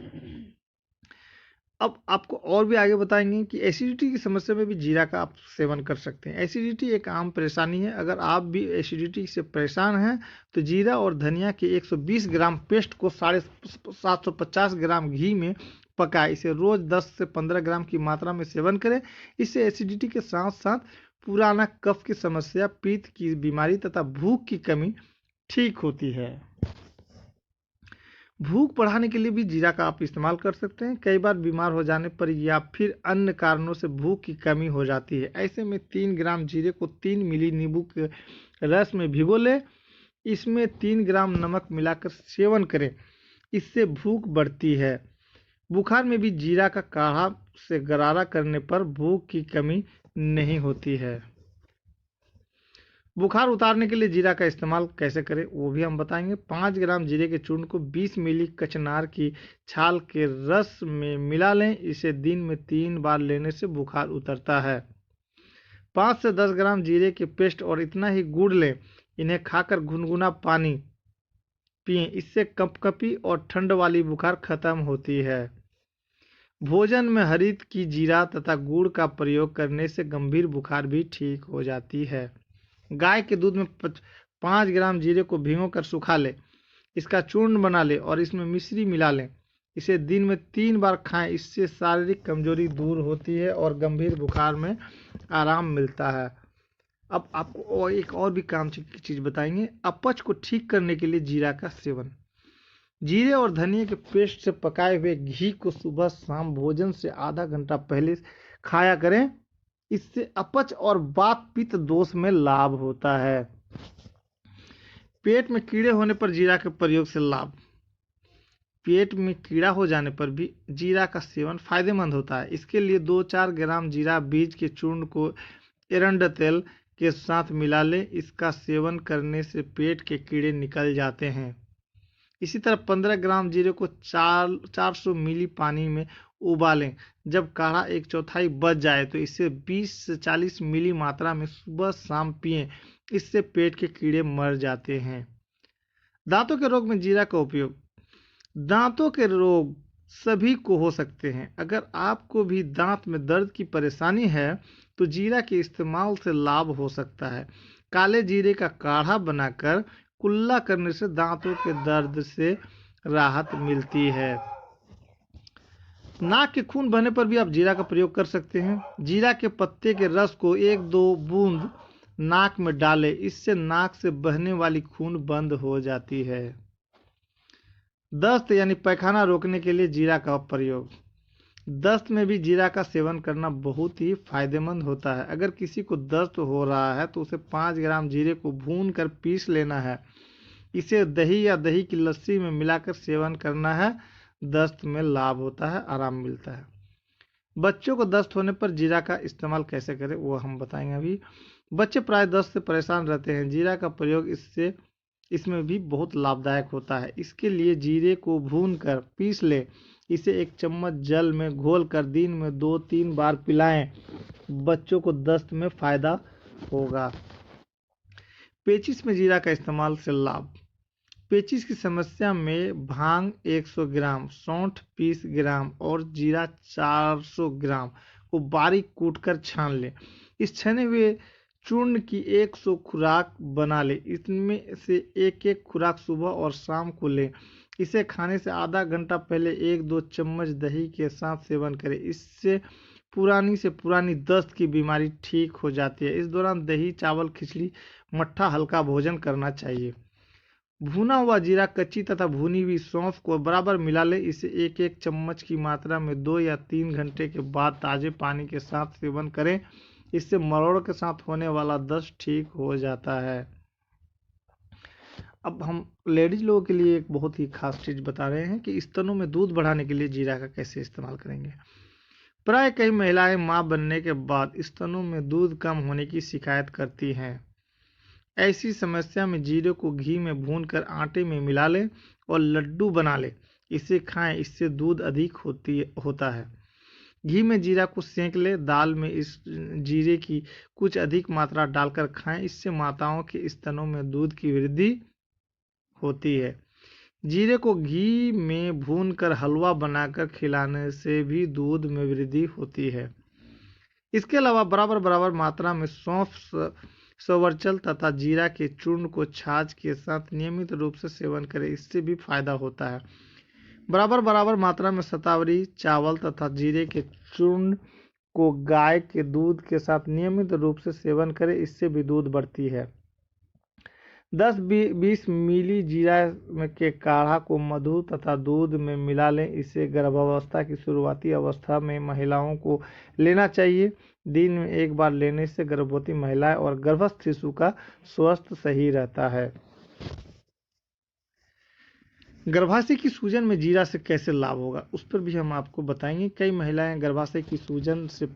अब आपको और भी आगे बताएंगे कि एसिडिटी की समस्या में भी जीरा का आप सेवन कर सकते हैं। एसिडिटी एक आम परेशानी है। अगर आप भी एसिडिटी से परेशान हैं तो जीरा और धनिया के 120 ग्राम पेस्ट को 750 ग्राम घी में पकाएं। इसे रोज 10 से 15 ग्राम की मात्रा में सेवन करें। इससे एसिडिटी के साथ साथ पुराना कफ की समस्या, पित्त की बीमारी तथा भूख की कमी ठीक होती है। भूख बढ़ाने के लिए भी जीरा का आप इस्तेमाल कर सकते हैं। कई बार बीमार हो जाने पर या फिर अन्य कारणों से भूख की कमी हो जाती है। ऐसे में 3 ग्राम जीरे को 3 मिली नींबू के रस में भिगो लें। इसमें 3 ग्राम नमक मिलाकर सेवन करें। इससे भूख बढ़ती है। बुखार में भी जीरा का काढ़ा से गरारा करने पर भूख की कमी नहीं होती है। बुखार उतारने के लिए जीरा का इस्तेमाल कैसे करें वो भी हम बताएंगे। 5 ग्राम जीरे के चूर्ण को 20 मिली कचनार की छाल के रस में मिला लें। इसे दिन में 3 बार लेने से बुखार उतरता है। 5 से 10 ग्राम जीरे के पेस्ट और इतना ही गुड़ लें। इन्हें खाकर गुनगुना पानी पिएं। इससे कपकपी और ठंड वाली बुखार खत्म होती है। भोजन में हरित की जीरा तथा गुड़ का प्रयोग करने से गंभीर बुखार भी ठीक हो जाती है। गाय के दूध में 5 ग्राम जीरे को भिगोकर सुखा ले। इसका चूर्ण बना ले और इसमें मिश्री मिला लें। इसे दिन में 3 बार खाएं। इससे शारीरिक कमजोरी दूर होती है और गंभीर बुखार में आराम मिलता है। अब आपको एक और भी काम की चीज़ बताएंगे। अपच को ठीक करने के लिए जीरा का सेवन। जीरे और धनिया के पेस्ट से पकाए हुए घी को सुबह शाम भोजन से आधा घंटा पहले खाया करें। इससे अपच और वात पित्त दोष में लाभ होता है। पेट में कीड़े होने पर जीरा के प्रयोग से लाभ। पेट में कीड़ा हो जाने पर भी जीरा का सेवन फायदेमंद होता है। इसके लिए 2-4 ग्राम जीरा बीज के चूर्ण को एरंड तेल के साथ मिला लें। इसका सेवन करने से पेट के कीड़े निकल जाते हैं। इसी तरह 15 ग्राम जीरे को 400 मिली पानी में उबालें। जब काढ़ा 1/4 बच जाए तो इसे 20 से 40 मिली मात्रा में सुबह शाम पिएं। इससे पेट के कीड़े मर जाते हैं। दांतों के रोग में जीरा का उपयोग। दांतों के रोग सभी को हो सकते हैं। अगर आपको भी दांत में दर्द की परेशानी है तो जीरा के इस्तेमाल से लाभ हो सकता है। काले जीरे का काढ़ा बनाकर कुल्ला करने से दांतों के दर्द से राहत मिलती है। नाक के खून बहने पर भी आप जीरा का प्रयोग कर सकते हैं। जीरा के पत्ते के रस को 1-2 बूंद नाक में डालें। इससे नाक से बहने वाली खून बंद हो जाती है। दस्त यानी पैखाना रोकने के लिए जीरा का प्रयोग। दस्त में भी जीरा का सेवन करना बहुत ही फायदेमंद होता है। अगर किसी को दस्त हो रहा है तो उसे 5 ग्राम जीरे को भून कर पीस लेना है। इसे दही या दही की लस्सी में मिलाकर सेवन करना है। दस्त में लाभ होता है, आराम मिलता है। बच्चों को दस्त होने पर जीरा का इस्तेमाल कैसे करें वो हम बताएंगे अभी। बच्चे प्राय दस्त से परेशान रहते हैं। जीरा का प्रयोग इसमें भी बहुत लाभदायक होता है। इसके लिए जीरे को भून कर पीस ले। इसे 1 चम्मच जल में घोल कर दिन में 2-3 बार पिलाएं। बच्चों को दस्त में फायदा होगा। पेचिश में जीरा का इस्तेमाल से लाभ। पेचिश की समस्या में भांग 100 ग्राम, सौंठ 20 ग्राम और जीरा 400 ग्राम को बारीक कूटकर छान लें। इस छने हुए चूर्ण की 100 खुराक बना लें। इसमें से एक खुराक सुबह और शाम को लें। इसे खाने से आधा घंटा पहले 1-2 चम्मच दही के साथ सेवन करें। इससे पुरानी से पुरानी दस्त की बीमारी ठीक हो जाती है। इस दौरान दही, चावल, खिचड़ी, मट्ठा हल्का भोजन करना चाहिए। भुना हुआ जीरा, कच्ची तथा भुनी हुई सौंफ को बराबर मिला ले। इसे 1-1 चम्मच की मात्रा में 2 या 3 घंटे के बाद ताजे पानी के साथ सेवन करें। इससे मरोड़ के साथ होने वाला दस्त ठीक हो जाता है। अब हम लेडीज लोगों के लिए एक बहुत ही खास चीज़ बता रहे हैं कि स्तनों में दूध बढ़ाने के लिए जीरा का कैसे इस्तेमाल करेंगे। प्राय कई महिलाएं मां बनने के बाद स्तनों में दूध कम होने की शिकायत करती हैं। ऐसी समस्या में जीरे को घी में भूनकर आटे में मिला लें और लड्डू बना लें। इसे खाएं। इससे दूध अधिक होता है। घी में जीरा को सेंक ले, दाल में इस जीरे की कुछ अधिक मात्रा डालकर खाएं, इससे माताओं के स्तनों में दूध की वृद्धि होती है। जीरे को घी में भूनकर हलवा बनाकर खिलाने से भी दूध में वृद्धि होती है। इसके अलावा बराबर बराबर मात्रा में सौंफ, सवर्चल तथा जीरा के चूर्ण को छाछ के साथ नियमित रूप से सेवन करें, इससे भी फायदा होता है। बराबर बराबर मात्रा में शतावरी, चावल तथा जीरे के चूर्ण को गाय के दूध के साथ नियमित रूप से सेवन करें, इससे भी दूध बढ़ती है। 10-20 मिली जीरा के काढ़ा को मधु तथा दूध में मिला लें, इसे गर्भावस्था की शुरुआती अवस्था में महिलाओं को लेना चाहिए। दिन में एक बार लेने से गर्भवती महिलाएं और गर्भस्थ शिशु का स्वास्थ्य सही रहता है। गर्भाशय की सूजन में जीरा से कैसे लाभ होगा, उस पर भी हम आपको बताएंगे। कई महिलाएं गर्भाशय की सूजन से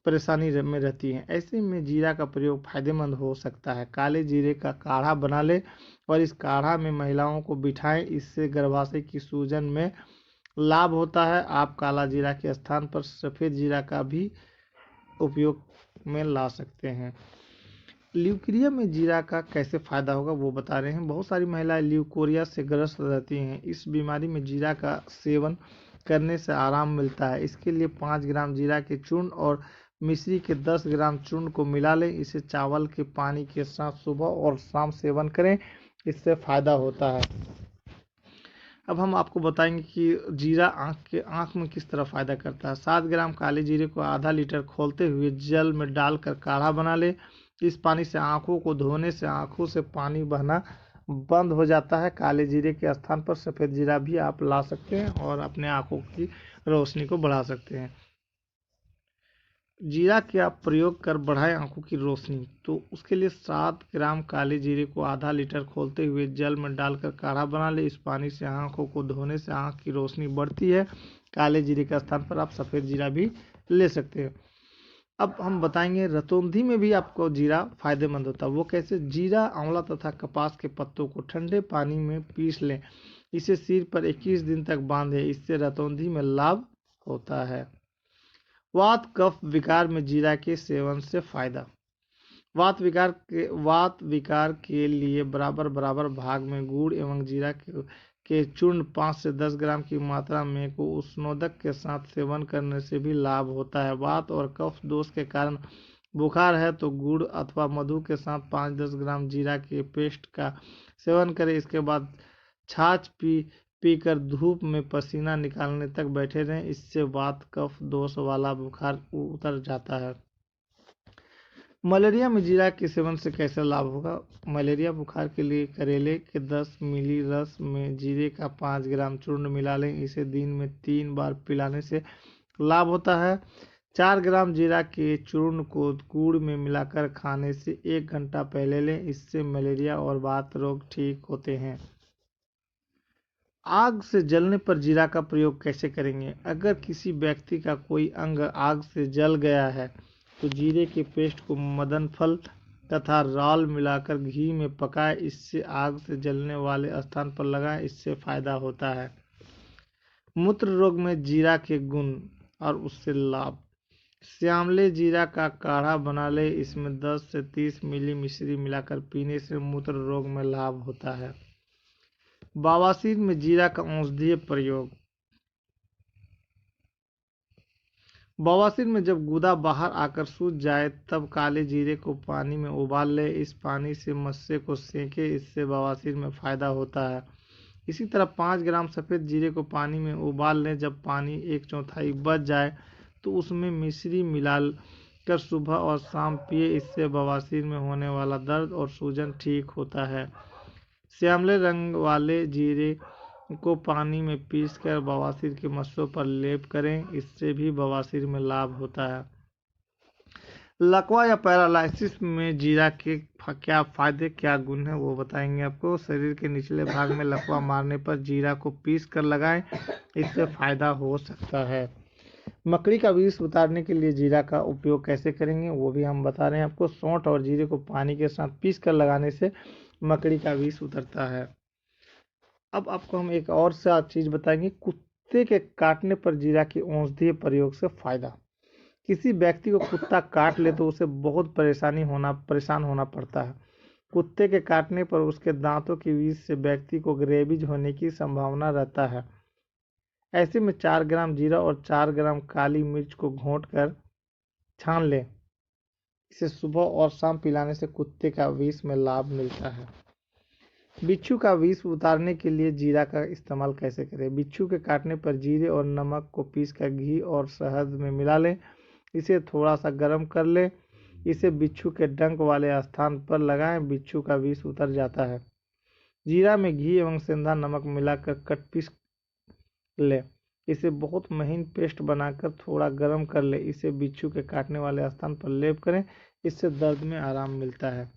परेशानी में रहती हैं, ऐसे में जीरा का प्रयोग फायदेमंद हो सकता है। काले जीरे का काढ़ा बना ले और इस काढ़ा में महिलाओं को बिठाएं, इससे गर्भाशय की सूजन में लाभ होता है। आप काला जीरा के स्थान पर सफ़ेद जीरा का भी उपयोग में ला सकते हैं। ल्यूकेरिया में जीरा का कैसे फायदा होगा वो बता रहे हैं। बहुत सारी महिलाएं ल्यूकोरिया से ग्रस्त रहती हैं। इस बीमारी में जीरा का सेवन करने से आराम मिलता है। इसके लिए 5 ग्राम जीरा के चूर्ण और मिश्री के 10 ग्राम चूर्ण को मिला लें, इसे चावल के पानी के साथ सुबह और शाम सेवन करें, इससे फायदा होता है। अब हम आपको बताएंगे कि जीरा आँख में किस तरह फायदा करता है। 7 ग्राम काले जीरे को आधा लीटर खौलते हुए जल में डालकर काढ़ा बना ले। इस पानी से आंखों को धोने से आंखों से पानी बहना बंद हो जाता है। काले जीरे के स्थान पर सफ़ेद जीरा भी आप ला सकते हैं और अपने आंखों की रोशनी को बढ़ा सकते हैं। जीरा का प्रयोग कर बढ़ाएं आंखों की रोशनी, तो उसके लिए 7 ग्राम काले जीरे को आधा लीटर खौलते हुए जल में डालकर काढ़ा बना ले। इस पानी से आंखों को धोने से आंख की रोशनी बढ़ती है। काले जीरे के स्थान पर आप सफ़ेद जीरा भी ले सकते हैं। अब हम बताएंगे रतौंधी में भी आपको जीरा फायदेमंद होता है। वो कैसे? जीरा, आंवला तथा कपास के पत्तों को ठंडे पानी में पीस लें, इसे सिर पर 21 दिन तक बांधें, इससे रतौंधी में लाभ होता है। वात कफ विकार में जीरा के सेवन से फायदा। वात विकार के लिए बराबर बराबर भाग में गुड़ एवं जीरा के चूर्ण 5 से 10 ग्राम की मात्रा में को उष्णोदक के साथ सेवन करने से भी लाभ होता है। वात और कफ दोष के कारण बुखार है तो गुड़ अथवा मधु के साथ 5-10 ग्राम जीरा के पेस्ट का सेवन करें। इसके बाद छाछ पीकर धूप में पसीना निकालने तक बैठे रहें, इससे वात कफ दोष वाला बुखार उतर जाता है। मलेरिया में जीरा के सेवन से कैसे लाभ होगा? मलेरिया बुखार के लिए करेले के 10 मिली रस में जीरे का 5 ग्राम चूर्ण मिला लें, इसे दिन में 3 बार पिलाने से लाभ होता है। 4 ग्राम जीरा के चूर्ण को गुड़ में मिलाकर खाने से 1 घंटा पहले लें, इससे मलेरिया और वात रोग ठीक होते हैं। आग से जलने पर जीरा का प्रयोग कैसे करेंगे? अगर किसी व्यक्ति का कोई अंग आग से जल गया है तो जीरे के पेस्ट को मदन फल तथा राल मिलाकर घी में पकाएं, इससे आग से जलने वाले स्थान पर लगाएं, इससे फायदा होता है। मूत्र रोग में जीरा के गुण और उससे लाभ। श्यामले जीरा का काढ़ा बना ले, इसमें 10 से 30 मिली मिश्री मिलाकर पीने से मूत्र रोग में लाभ होता है। बवासीर में जीरा का औषधीय प्रयोग। बवासीर में जब गुदा बाहर आकर सूज जाए तब काले जीरे को पानी में उबाल ले, इस पानी से मस्से को सेंके, इससे बवासीर में फायदा होता है। इसी तरह 5 ग्राम सफ़ेद जीरे को पानी में उबाल लें, जब पानी 1/4 बच जाए तो उसमें मिश्री मिला कर सुबह और शाम पिए, इससे बवासीर में होने वाला दर्द और सूजन ठीक होता है। श्यामले रंग वाले जीरे को पानी में पीसकर बवासीर के मस्सों पर लेप करें, इससे भी बवासीर में लाभ होता है। लकवा या पैरालिसिस में जीरा के क्या फायदे क्या गुण है वो बताएंगे आपको। शरीर के निचले भाग में लकवा मारने पर जीरा को पीस कर लगाएं, इससे फायदा हो सकता है। मकड़ी का विष उतारने के लिए जीरा का उपयोग कैसे करेंगे वो भी हम बता रहे हैं आपको। सौंठ और जीरे को पानी के साथ पीस कर लगाने से मकड़ी का विष उतरता है। अब आपको हम एक और सा चीज़ बताएंगे। कुत्ते के काटने पर जीरा की औषधीय प्रयोग से फायदा। किसी व्यक्ति को कुत्ता काट ले तो उसे बहुत परेशान होना पड़ता है। कुत्ते के काटने पर उसके दांतों के विष से व्यक्ति को रेबीज होने की संभावना रहता है। ऐसे में 4 ग्राम जीरा और 4 ग्राम काली मिर्च को घोंट कर छान लें। इसे सुबह और शाम पिलाने से कुत्ते का विष में लाभ मिलता है। बिच्छू का विष उतारने के लिए जीरा का इस्तेमाल कैसे करें? बिच्छू के काटने पर जीरे और नमक को पीसकर घी और शहद में मिला लें। इसे थोड़ा सा गर्म कर लें। इसे बिच्छू के डंक वाले स्थान पर लगाएं। बिच्छू का विष उतर जाता है। जीरा में घी एवं सेंधा नमक मिलाकर कट पीस लें। इसे बहुत महीन पेस्ट बनाकर थोड़ा गर्म कर लें। इसे बिच्छू के काटने वाले स्थान पर लेप करें। इससे दर्द में आराम मिलता है।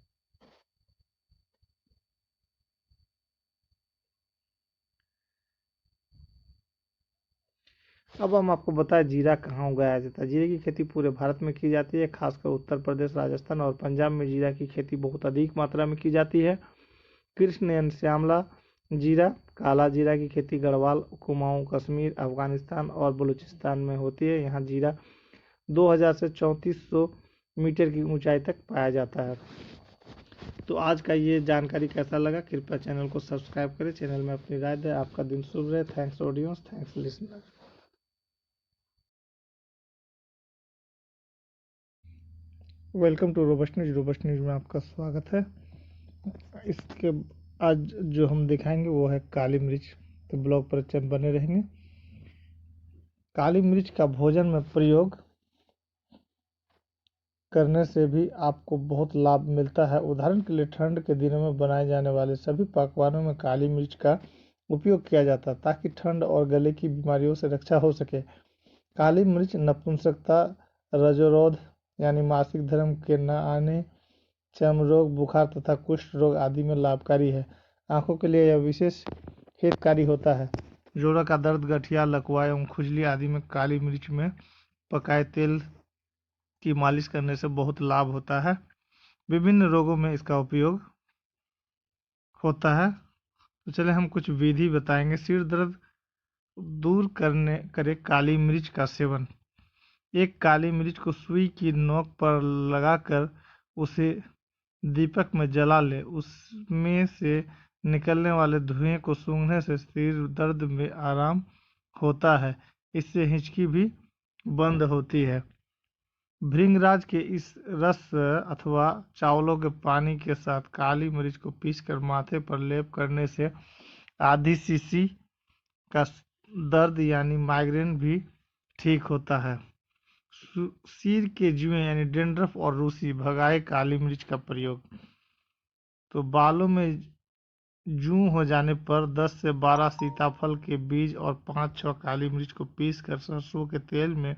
अब हम आपको बताएं जीरा कहाँ उगाया जाता है। जीरे की खेती पूरे भारत में की जाती है, खासकर उत्तर प्रदेश, राजस्थान और पंजाब में जीरा की खेती बहुत अधिक मात्रा में की जाती है। कृष्ण एवं श्यामला जीरा, काला जीरा की खेती गढ़वाल, कुमाऊं, कश्मीर, अफगानिस्तान और बलूचिस्तान में होती है। यहाँ जीरा 2000 से 3400 मीटर की ऊंचाई तक पाया जाता है। तो आज का ये जानकारी कैसा लगा? कृपया चैनल को सब्सक्राइब करें, चैनल में अपनी राय दें। आपका दिन शुभ रहे। Thanks audience, thanks listener. Welcome to robust news. Robust news में आपका स्वागत है। इसके आज जो हम दिखाएंगे वो है काली मिर्च। तो ब्लॉग पर बने रहेंगे। काली मिर्च का भोजन में प्रयोग करने से भी आपको बहुत लाभ मिलता है। उदाहरण के लिए ठंड के दिनों में बनाए जाने वाले सभी पकवानों में काली मिर्च का उपयोग किया जाता है ताकि ठंड और गले की बीमारियों से रक्षा हो सके। काली मिर्च नपुंसकता, रजोरोध यानी मासिक धर्म के न आने, चर्म रोग, बुखार तथा कुष्ठ रोग आदि में लाभकारी है। आंखों के लिए यह विशेष हितकारी होता है। जोड़ों का दर्द, गठिया, लकवा एवं खुजली आदि में काली मिर्च में पकाए तेल की मालिश करने से बहुत लाभ होता है। विभिन्न रोगों में इसका उपयोग होता है। तो चले हम कुछ विधि बताएंगे। सिर दर्द दूर करे काली मिर्च का सेवन। एक काली मिर्च को सुई की नोक पर लगाकर उसे दीपक में जला ले। उसमें से निकलने वाले धुएं को सूंघने से सिर दर्द में आराम होता है। इससे हिचकी भी बंद होती है। भृंगराज के इस रस अथवा चावलों के पानी के साथ काली मिर्च को पीसकर माथे पर लेप करने से आधी शीशी का दर्द यानी माइग्रेन भी ठीक होता है। सिर के जुएं यानी डेंड्रफ और रूसी भगाए काली मिर्च का प्रयोग। तो बालों में जूं हो जाने पर 10 से 12 सीताफल के बीज और 5-6 काली मिर्च को पीसकर सरसों के तेल में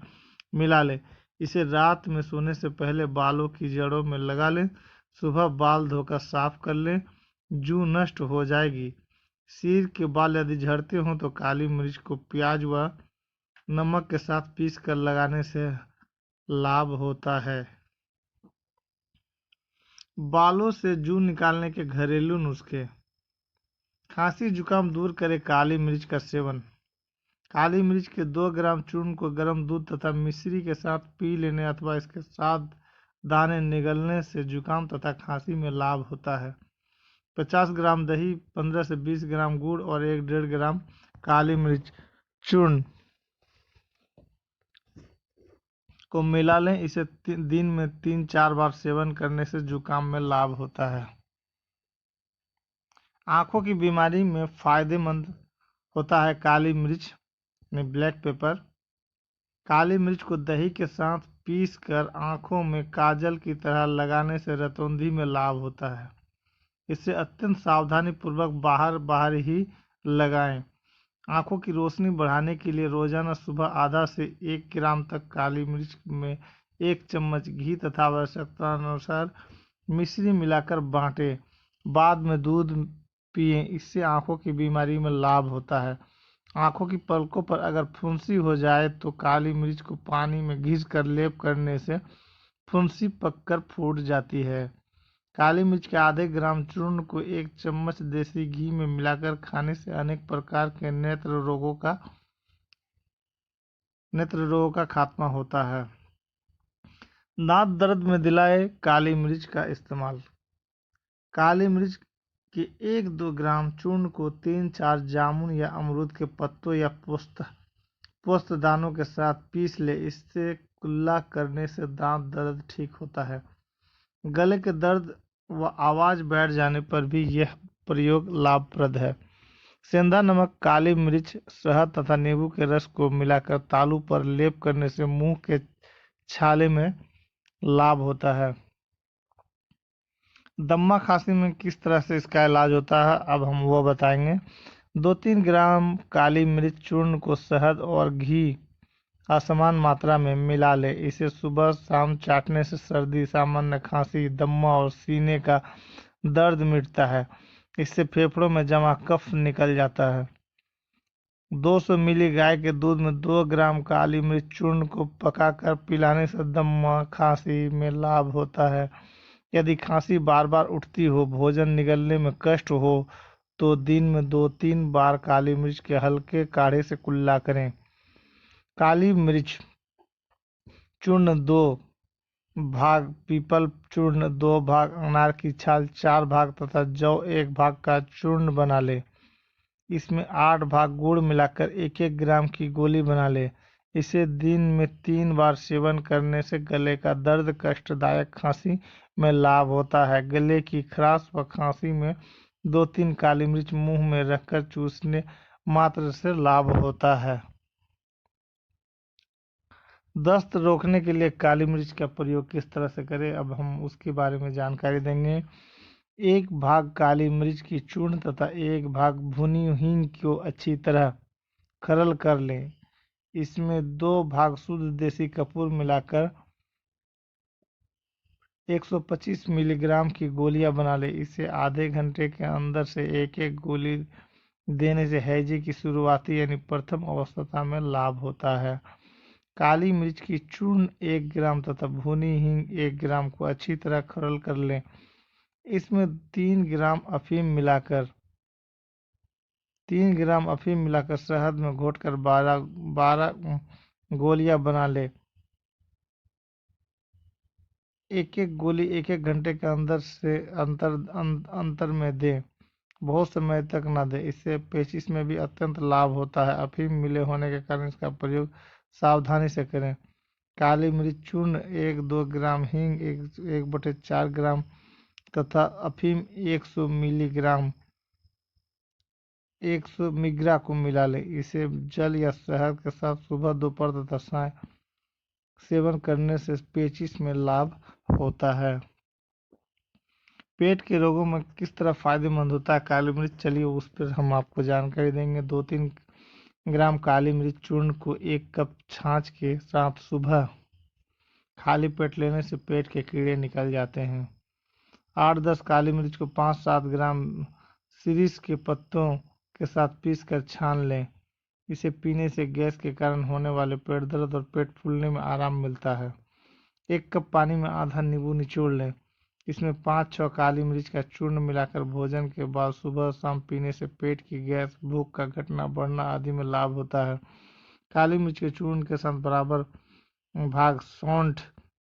मिला ले। इसे रात में सोने से पहले बालों की जड़ों में लगा लें। सुबह बाल धोकर साफ कर लें, जूं नष्ट हो जाएगी। सिर के बाल यदि झड़ते हों तो काली मिर्च को प्याज व नमक के साथ पीस कर लगाने से लाभ होता है। बालों से जूं निकालने के घरेलू नुस्खे। खांसी जुकाम दूर करे काली मिर्च का सेवन। काली मिर्च के 2 ग्राम चूर्ण को गर्म दूध तथा मिश्री के साथ पी लेने अथवा इसके साथ दाने निगलने से जुकाम तथा खांसी में लाभ होता है। 50 ग्राम दही, 15 से 20 ग्राम गुड़ और 1-1.5 ग्राम काली मिर्च चूर्ण को मिला लें। इसे दिन में 3-4 बार सेवन करने से जुकाम में लाभ होता है। आंखों की बीमारी में फायदेमंद होता है काली मिर्च यानी ब्लैक पेपर। काली मिर्च को दही के साथ पीस कर आंखों में काजल की तरह लगाने से रतौंधी में लाभ होता है। इसे अत्यंत सावधानी पूर्वक बाहर ही लगाएं। आंखों की रोशनी बढ़ाने के लिए रोजाना सुबह आधा से 1 ग्राम तक काली मिर्च में 1 चम्मच घी तथा आवश्यकता अनुसार मिश्री मिलाकर बांटें। बाद में दूध पिएं। इससे आंखों की बीमारी में लाभ होता है। आंखों की पलकों पर अगर फुंसी हो जाए तो काली मिर्च को पानी में घिसकर लेप करने से फुंसी पककर फूट जाती है। काली मिर्च के आधे ग्राम चूर्ण को 1 चम्मच देसी घी में मिलाकर खाने से अनेक प्रकार के नेत्र रोगों का नेत्र रोगों का खात्मा होता है। दांत दर्द में दिलाए काली मिर्च का इस्तेमाल। काली मिर्च के 1-2 ग्राम चूर्ण को 3-4 जामुन या अमरूद के पत्तों या पुष्प दानों के साथ पीस ले। इससे कुल्ला करने से दांत दर्द ठीक होता है। गले के दर्द व आवाज बैठ जाने पर भी यह प्रयोग लाभप्रद है। सेंधा नमक, काली मिर्च, शहद तथा नींबू के रस को मिलाकर तालू पर लेप करने से मुंह के छाले में लाभ होता है। दम्मा खांसी में किस तरह से इसका इलाज होता है, अब हम वो बताएंगे। 2-3 ग्राम काली मिर्च चूर्ण को शहद और घी असमान मात्रा में मिला ले। इसे सुबह शाम चाटने से सर्दी, सामान्य खांसी, दम्मा और सीने का दर्द मिटता है। इससे फेफड़ों में जमा कफ निकल जाता है। 200 मिली गाय के दूध में 2 ग्राम काली मिर्च चूर्ण को पकाकर पिलाने से दम्मा खांसी में लाभ होता है। यदि खांसी बार बार उठती हो, भोजन निगलने में कष्ट हो, तो दिन में 2-3 बार काली मिर्च के हल्के काढ़े से कुल्ला करें। काली मिर्च चूर्ण 2 भाग, पीपल चूर्ण 2 भाग, अनार की छाल 4 भाग तथा जौ 1 भाग का चूर्ण बना ले। इसमें 8 भाग गुड़ मिलाकर 1-1 ग्राम की गोली बना ले। इसे दिन में 3 बार सेवन करने से गले का दर्द, कष्टदायक खांसी में लाभ होता है। गले की खराश व खांसी में 2-3 काली मिर्च मुंह में रखकर चूसने मात्र से लाभ होता है। दस्त रोकने के लिए काली मिर्च का प्रयोग किस तरह से करें, अब हम उसके बारे में जानकारी देंगे। 1 भाग काली मिर्च की चूर्ण तथा 1 भाग भुनी हींग को अच्छी तरह खरल कर लें। इसमें 2 भाग शुद्ध देसी कपूर मिलाकर 125 मिलीग्राम की गोलियां बना ले। इसे आधे घंटे के अंदर से 1-1 गोली देने से हैजे की शुरुआती यानी प्रथम अवस्था में लाभ होता है। काली मिर्च की चूर्ण 1 ग्राम तथा भुनी हींग 1 ग्राम को अच्छी तरह खरल कर लें। इसमें 3 ग्राम अफीम मिलाकर शहद में घोटकर 12 गोलियां बना ले। एक गोली 1-1 घंटे के अंदर से अंतर में दें। बहुत समय तक न दें, इससे पेचिश में भी अत्यंत लाभ होता है। अफीम मिले होने के कारण इसका प्रयोग सावधानी से करें। काली मिर्च चूर्ण 1-2 ग्राम, हींग 1/4 ग्राम तथा अफीम 100 मिग्रा को मिला ले। इसे जल या शहद के साथ सुबह, दोपहर तथा साय सेवन करने से पेचिश में लाभ होता है। पेट के रोगों में किस तरह फायदेमंद होता है काली मिर्च, चलिए उस पर हम आपको जानकारी देंगे। 2-3 ग्राम काली मिर्च चूर्ण को 1 कप छाछ के साथ सुबह खाली पेट लेने से पेट के कीड़े निकल जाते हैं। 8-10 काली मिर्च को 5-7 ग्राम शिरीष के पत्तों के साथ पीस कर छान लें। इसे पीने से गैस के कारण होने वाले पेट दर्द और पेट फूलने में आराम मिलता है। 1 कप पानी में आधा नींबू निचोड़ लें। इसमें 5-6 काली मिर्च का चूर्ण मिलाकर भोजन के बाद सुबह शाम पीने से पेट की गैस, भूख का घटना, बढ़ना आदि में लाभ होता है। काली मिर्च के चूर्ण के साथ बराबर भाग सौंठ,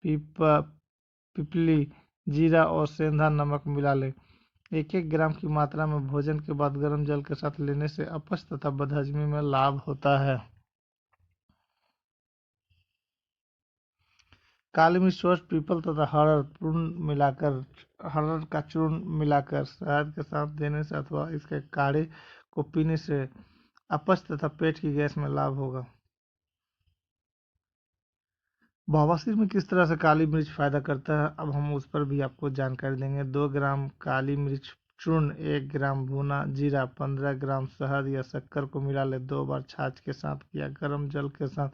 पिपली, जीरा और सेंधा नमक मिला लें। 1-1 ग्राम की मात्रा में भोजन के बाद गर्म जल के साथ लेने से अपच तथा बदहजमी में लाभ होता है। काली मिर्च, सोंठ, पीपल तथा हरड़ का चूर्ण मिलाकर शहद के साथ देने से अथवा इसके काढ़े को पीने से अपच तथा पेट की गैस में लाभ होगा। बवासीर में किस तरह से काली मिर्च फायदा करता है, अब हम उस पर भी आपको जानकारी देंगे। 2 ग्राम काली मिर्च चूर्ण, 1 ग्राम भुना जीरा, 15 ग्राम शहद या शक्कर को मिला ले। 2 बार छाछ के साथ या गर्म जल के साथ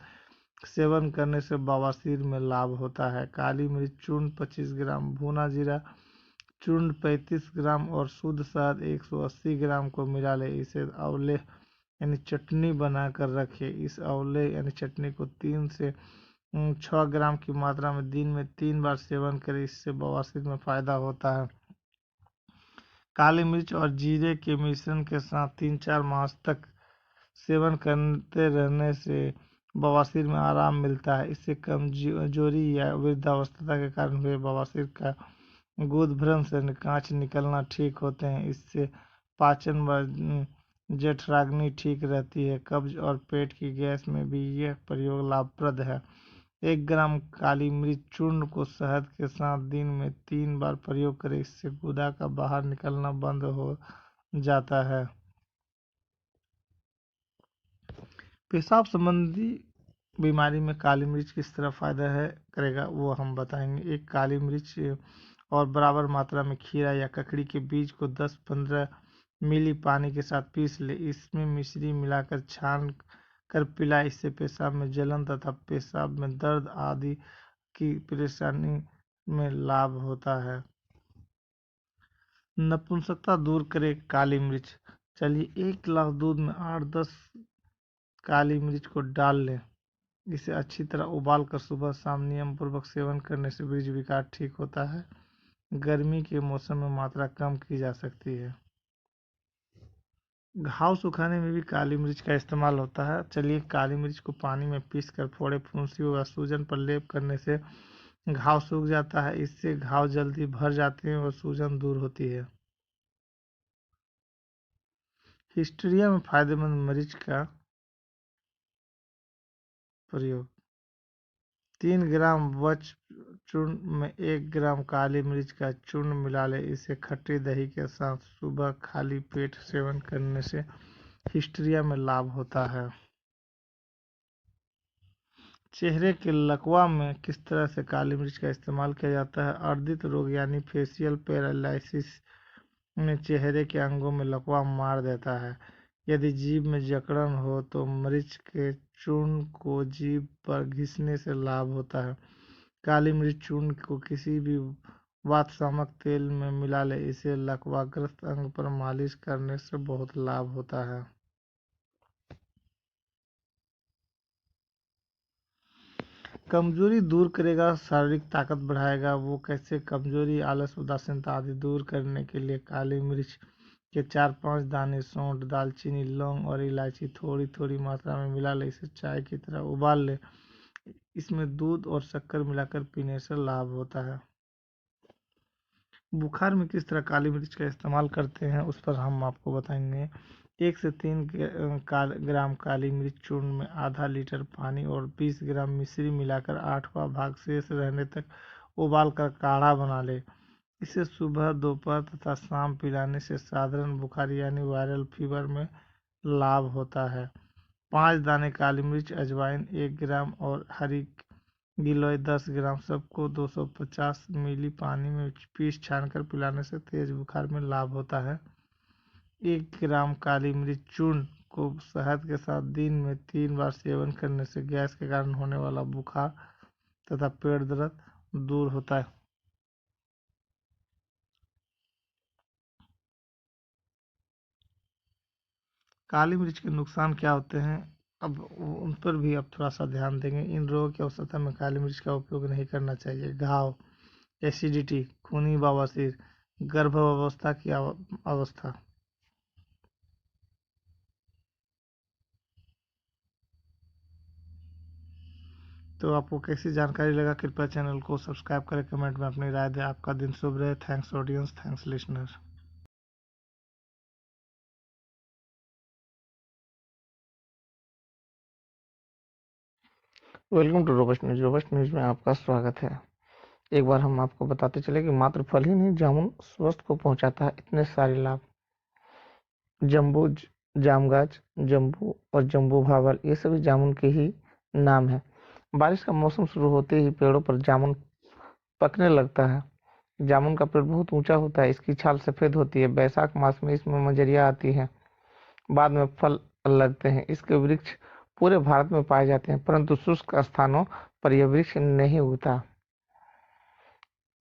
सेवन करने से बवासीर में लाभ होता है। काली मिर्च चूर्ण 25 ग्राम, भुना जीरा चूर्ण 35 ग्राम और शुद्ध शहद 180 ग्राम को मिला ले। इसे आंवले यानी चटनी बनाकर रखें। इस आंवले यानी चटनी को 3 से 6 ग्राम की मात्रा में दिन में 3 बार सेवन करें। इससे बवासीर में फायदा होता है। काली मिर्च और जीरे के मिश्रण के साथ 3-4 मास तक सेवन करते रहने से बवासीर में आराम मिलता है। इससे कमजोरी या वृद्धावस्था के कारण हुए बवासीर का गुदभ्रम से कांच निकलना ठीक होते हैं। इससे पाचन व जठराग्नि ठीक रहती है। कब्ज और पेट की गैस में भी यह प्रयोग लाभप्रद है। 1 ग्राम काली मिर्च चूर्ण को शहद के साथ दिन में 3 बार प्रयोग करें। इससे गुदा का बाहर निकलना बंद हो जाता है। पेशाब संबंधी बीमारी में काली मिर्च किस तरह फायदा करेगा वो हम बताएंगे। एक काली मिर्च और बराबर मात्रा में खीरा या ककड़ी के बीज को 10-15 मिली पानी के साथ पीस ले। इसमें मिश्री मिलाकर छान कर पिलाए। इससे पेशाब में जलन तथा पेशाब में दर्द आदि की परेशानी में लाभ होता है। नपुंसकता दूर करे काली मिर्च। चलिए 1 गिलास दूध में 8-10 काली मिर्च को डाल लें। इसे अच्छी तरह उबाल कर सुबह शाम नियम पूर्वक सेवन करने से बीज विकार ठीक होता है। गर्मी के मौसम में मात्रा कम की जा सकती है। घाव सुखाने में भी काली मिर्च का इस्तेमाल होता है। चलिए काली मिर्च को पानी में पीसकर फोड़े फुंसी व सूजन पर लेप करने से घाव सूख जाता है। इससे घाव जल्दी भर जाते हैं और सूजन दूर होती है। हिस्टीरिया में फायदेमंद मरीच का प्रयोग। 3 ग्राम वच चूर्ण में 1 ग्राम काली मिर्च का चूर्ण मिला ले। इसे खट्टी दही के साथ सुबह खाली पेट सेवन करने से हिस्टीरिया में लाभ होता है। चेहरे के लकवा में किस तरह से काली मिर्च का इस्तेमाल किया जाता है। अर्दित रोग यानी फेशियल पैरालिसिस में चेहरे के अंगों में लकवा मार देता है। यदि जीभ में जकड़न हो तो मिर्च के चूर्ण को जीभ पर घिसने से लाभ होता है। काली मिर्च चूर्ण को किसी भी वातशामक तेल में मिला ले। इसे लकवाग्रस्त अंग पर मालिश करने से बहुत लाभ होता है। कमजोरी दूर करेगा, शारीरिक ताकत बढ़ाएगा। वो कैसे? कमजोरी, आलस, उदासीनता आदि दूर करने के लिए काली मिर्च के 4-5 दाने सौंठ, दालचीनी, लौंग और इलायची थोड़ी थोड़ी मात्रा में मिला ले। इसे चाय की तरह उबाल ले। इसमें दूध और शक्कर मिलाकर पीने से लाभ होता है। बुखार में किस तरह काली मिर्च का इस्तेमाल करते हैं उस पर हम आपको बताएंगे। 1 से 3 ग्राम काली मिर्च चूर्ण में आधा लीटर पानी और 20 ग्राम मिश्री मिलाकर 8वां भाग शेष रहने तक उबाल कर काढ़ा बना ले। इसे सुबह, दोपहर तथा शाम पिलाने से साधारण बुखार यानी वायरल फीवर में लाभ होता है। 5 दाने काली मिर्च, अजवाइन 1 ग्राम और हरी गिलोय 10 ग्राम सबको 250 मिली पानी में पीस छानकर पिलाने से तेज बुखार में लाभ होता है। 1 ग्राम काली मिर्च चूर्ण को शहद के साथ दिन में 3 बार सेवन करने से गैस के कारण होने वाला बुखार तथा पेट दर्द दूर होता है। काली मिर्च के नुकसान क्या होते हैं अब उन पर भी अब थोड़ा सा ध्यान देंगे। इन रोगों की अवस्था में काली मिर्च का उपयोग नहीं करना चाहिए। घाव, एसिडिटी, खूनी बवासीर, गर्भावस्था की अवस्था। तो आपको कैसी जानकारी लगा कृपया चैनल को सब्सक्राइब करें, कमेंट में अपनी राय दें। आपका दिन शुभ रहे। Thanks audience, thanks listener. Welcome to robust news. Robust news में आपका स्वागत है। एक बार हम आपको बताते चले कि मात्र फल ही नहीं, जामुन स्वस्थ को पहुंचाता है इतने सारे लाभ। जम्बू जामगाछ, जम्बू और जम्बू भावल ये सभी जामुन के ही नाम है। बारिश का मौसम शुरू होते ही पेड़ों पर जामुन पकने लगता है। जामुन का पेड़ बहुत ऊंचा होता है। इसकी छाल सफेद होती है। बैसाख मास में इसमें मंजरियां आती हैं। बाद में फल लगते हैं। इसके वृक्ष पूरे भारत में पाए जाते हैं, परंतु शुष्क स्थानों पर यह वृक्ष नहीं उगता।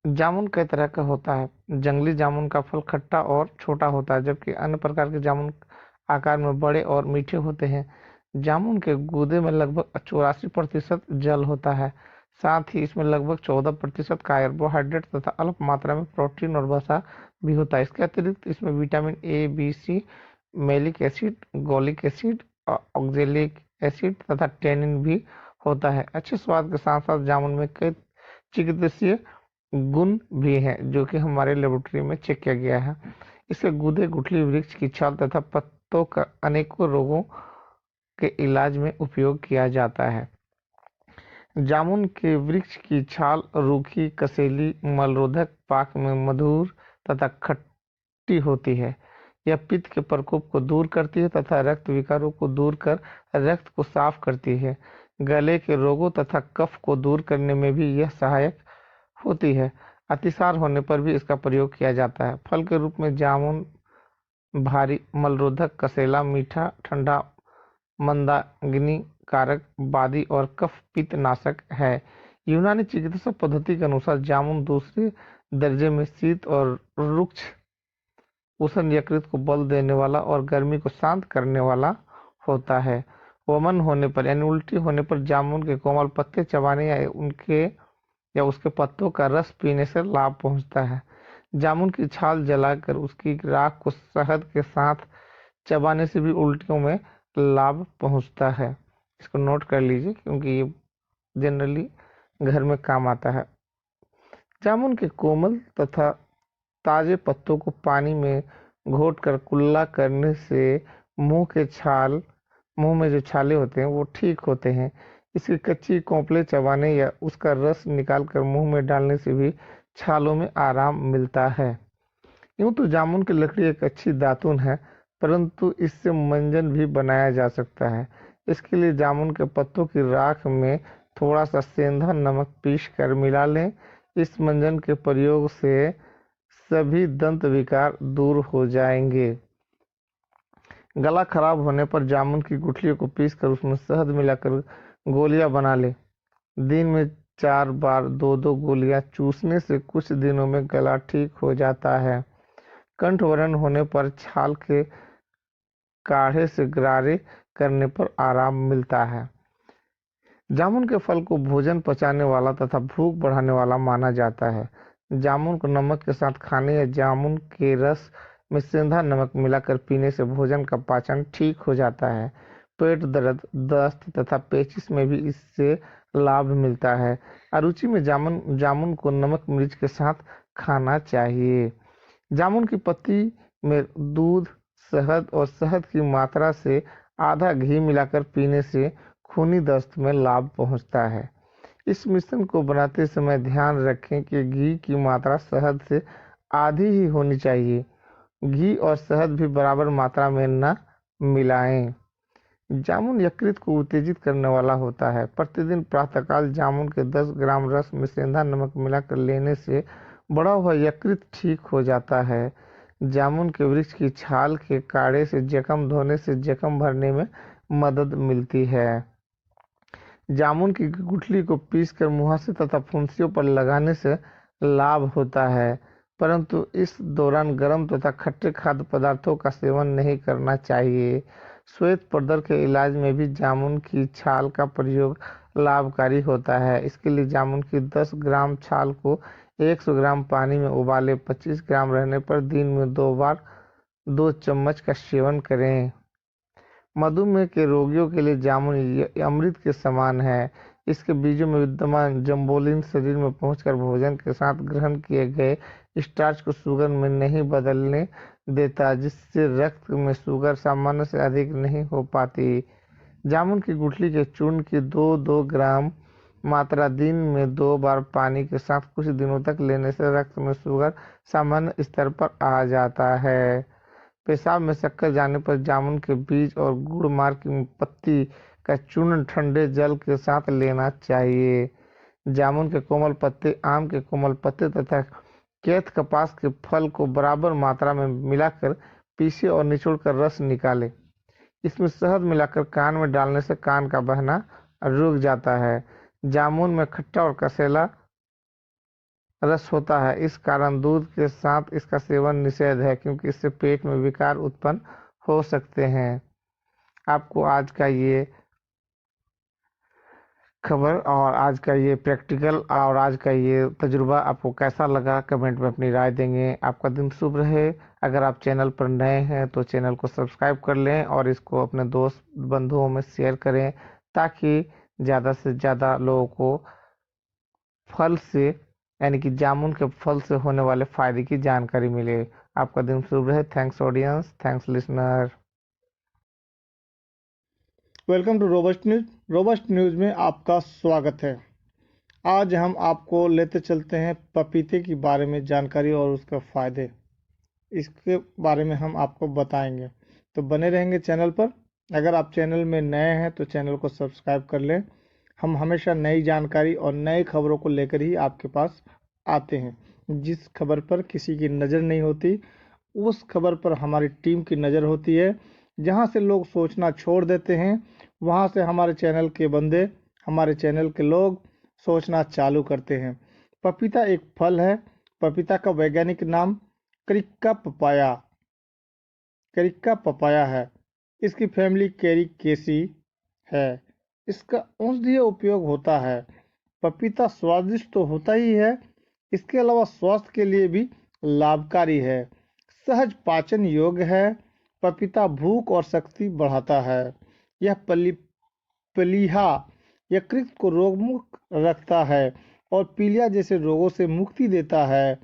जामुन कई तरह का होता है। जंगली जामुन का फल खट्टा और छोटा होता है, जबकि अन्य प्रकार के जामुन आकार में बड़े और मीठे होते हैं। जामुन के गूदे में लगभग 84% जल होता है। साथ ही इसमें लगभग 14% कार्बोहाइड्रेट तथा अल्प मात्रा में प्रोटीन और वसा भी होता है। इसके अतिरिक्त इसमें vitamin A, B, C, malic acid, gallic acid और ऑक्जेलिक एसिड तथा टेनिन भी होता है। अच्छे स्वाद के साथ साथ जामुन में कई चिकित्सीय गुण भी हैं जो कि हमारे लेबोरेटरी में चेक किया गया है। इसके गूदे, गुठली, वृक्ष की छाल तथा पत्तों का अनेकों रोगों के इलाज में उपयोग किया जाता है। जामुन के वृक्ष की छाल रूखी, कसेली, मलरोधक, पाक में मधुर तथा खट्टी होती है। यह पित्त के प्रकोप को दूर करती है तथा रक्त विकारों को दूर कर रक्त को साफ करती है। गले के रोगों तथा कफ को दूर करने में भी यह सहायक होती है। अतिसार होने पर भी इसका प्रयोग किया जाता है। फल के रूप में जामुन भारी, मलरोधक, कसेला, मीठा, ठंडा, मंदाग्नि कारक, वादी और कफ पित्त नाशक है। यूनानी चिकित्सा पद्धति के अनुसार जामुन दूसरे दर्जे में शीत और रुक्ष उष्ण यकृत को बल देने वाला और गर्मी को शांत करने वाला होता है। वमन होने पर यानी उल्टी होने पर जामुन के कोमल पत्ते चबाने या उसके पत्तों का रस पीने से लाभ पहुंचता है। जामुन की छाल जलाकर उसकी राख को शहद के साथ चबाने से भी उल्टियों में लाभ पहुंचता है। इसको नोट कर लीजिए क्योंकि ये जनरली घर में काम आता है। जामुन के कोमल तथा ताजे पत्तों को पानी में घोटकर कुल्ला करने से मुंह में जो छाले होते हैं वो ठीक होते हैं। इसकी कच्ची कोंपले चबाने या उसका रस निकालकर मुंह में डालने से भी छालों में आराम मिलता है। यूं तो जामुन की लकड़ी एक अच्छी दातुन है, परंतु इससे मंजन भी बनाया जा सकता है। इसके लिए जामुन के पत्तों की राख में थोड़ा सा सेंधा नमक पीस कर मिला लें। इस मंजन के प्रयोग से सभी दंत विकार दूर हो जाएंगे। गला खराब होने पर जामुन की गुठलियों को पीसकर उसमें शहद मिलाकर गोलियां बना ले। दिन में 4 बार 2-2 गोलियां चूसने से कुछ दिनों में गला ठीक हो जाता है। कंठवरण होने पर छाल के काढ़े से गरारे करने पर आराम मिलता है। जामुन के फल को भोजन पचाने वाला तथा भूख बढ़ाने वाला माना जाता है। जामुन को नमक के साथ खाने या जामुन के रस में सेंधा नमक मिलाकर पीने से भोजन का पाचन ठीक हो जाता है। पेट दर्द, दस्त तथा पेचिश में भी इससे लाभ मिलता है। अरुचि में जामुन को नमक मिर्च के साथ खाना चाहिए। जामुन की पत्ती में दूध, शहद और शहद की मात्रा से आधा घी मिलाकर पीने से खूनी दस्त में लाभ पहुंचता है। इस मिश्रण को बनाते समय ध्यान रखें कि घी की मात्रा शहद से आधी ही होनी चाहिए। घी और शहद भी बराबर मात्रा में न मिलाएं। जामुन यकृत को उत्तेजित करने वाला होता है। प्रतिदिन प्रातःकाल जामुन के 10 ग्राम रस में सेंधा नमक मिलाकर लेने से बढ़ा हुआ यकृत ठीक हो जाता है। जामुन के वृक्ष की छाल के काढ़े से जख्म धोने से जख्म भरने में मदद मिलती है। जामुन की गुठली को पीसकर मुहासे तथा फुंसियों पर लगाने से लाभ होता है, परंतु इस दौरान गर्म तथा खट्टे खाद्य पदार्थों का सेवन नहीं करना चाहिए। श्वेत प्रदर के इलाज में भी जामुन की छाल का प्रयोग लाभकारी होता है। इसके लिए जामुन की 10 ग्राम छाल को 100 ग्राम पानी में उबालें। 25 ग्राम रहने पर दिन में 2 बार 2 चम्मच का सेवन करें। मधुमेह के रोगियों के लिए जामुन अमृत के समान है। इसके बीजों में विद्यमान जम्बोलिन शरीर में पहुंचकर भोजन के साथ ग्रहण किए गए स्टार्च को शुगर में नहीं बदलने देता, जिससे रक्त में शुगर सामान्य से अधिक नहीं हो पाती। जामुन की गुठली के चूर्ण की 2-2 ग्राम मात्रा दिन में 2 बार पानी के साथ कुछ दिनों तक लेने से रक्त में शुगर सामान्य स्तर पर आ जाता है। पेशाब में शक्कर जाने पर जामुन के बीज और गुड़ मार की पत्ती का चूर्ण ठंडे जल के साथ लेना चाहिए। जामुन के कोमल पत्ते, आम के कोमल पत्ते तथा कैथ कपास के फल को बराबर मात्रा में मिलाकर पीसे और निचोड़कर रस निकालें। इसमें शहद मिलाकर कान में डालने से कान का बहना रुक जाता है। जामुन में खट्टा और कसेला रस होता है, इस कारण दूध के साथ इसका सेवन निषेध है क्योंकि इससे पेट में विकार उत्पन्न हो सकते हैं। आपको आज का ये खबर और आज का ये प्रैक्टिकल और आज का ये तजुर्बा आपको कैसा लगा, कमेंट में अपनी राय देंगे। आपका दिन शुभ रहे। अगर आप चैनल पर नए हैं तो चैनल को सब्सक्राइब कर लें और इसको अपने दोस्त बंधुओं में शेयर करें, ताकि ज़्यादा से ज़्यादा लोगों को फल से, यानी कि जामुन के फल से होने वाले फायदे की जानकारी मिले। आपका दिन शुभ रहे। Thanks audience, thanks listener. Welcome to robust news. Robust news में आपका स्वागत है। आज हम आपको लेते चलते हैं पपीते के बारे में जानकारी और उसके फायदे, इसके बारे में हम आपको बताएंगे, तो बने रहेंगे चैनल पर। अगर आप चैनल में नए हैं तो चैनल को सब्सक्राइब कर लें। हम हमेशा नई जानकारी और नई खबरों को लेकर ही आपके पास आते हैं। जिस खबर पर किसी की नज़र नहीं होती, उस खबर पर हमारी टीम की नज़र होती है। जहां से लोग सोचना छोड़ देते हैं, वहां से हमारे चैनल के बंदे, हमारे चैनल के लोग सोचना चालू करते हैं। पपीता एक फल है। पपीता का वैज्ञानिक नाम करिक्का पपाया है। इसकी फैमिली कैरिकेसी है। इसका औषधीय उपयोग होता है। पपीता स्वादिष्ट तो होता ही है, इसके अलावा स्वास्थ्य के लिए भी लाभकारी है। सहज पाचन योग्य है। पपीता भूख और शक्ति बढ़ाता है। यह प्लीहा यकृत को रोगमुक्त रखता है और पीलिया जैसे रोगों से मुक्ति देता है।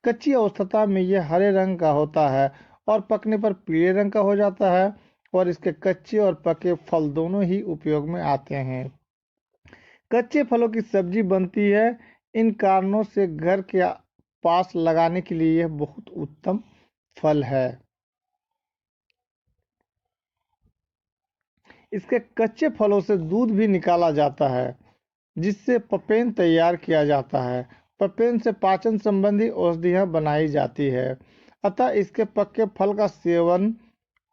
कच्ची अवस्था में यह हरे रंग का होता है और पकने पर पीले रंग का हो जाता है, और इसके कच्चे और पके फल दोनों ही उपयोग में आते हैं। कच्चे फलों की सब्जी बनती है। इन कारणों से घर के पास लगाने के लिए यह बहुत उत्तम फल है। इसके कच्चे फलों से दूध भी निकाला जाता है, जिससे पपेन तैयार किया जाता है। पपेन से पाचन संबंधी औषधियां बनाई जाती है। अतः इसके पके फल का सेवन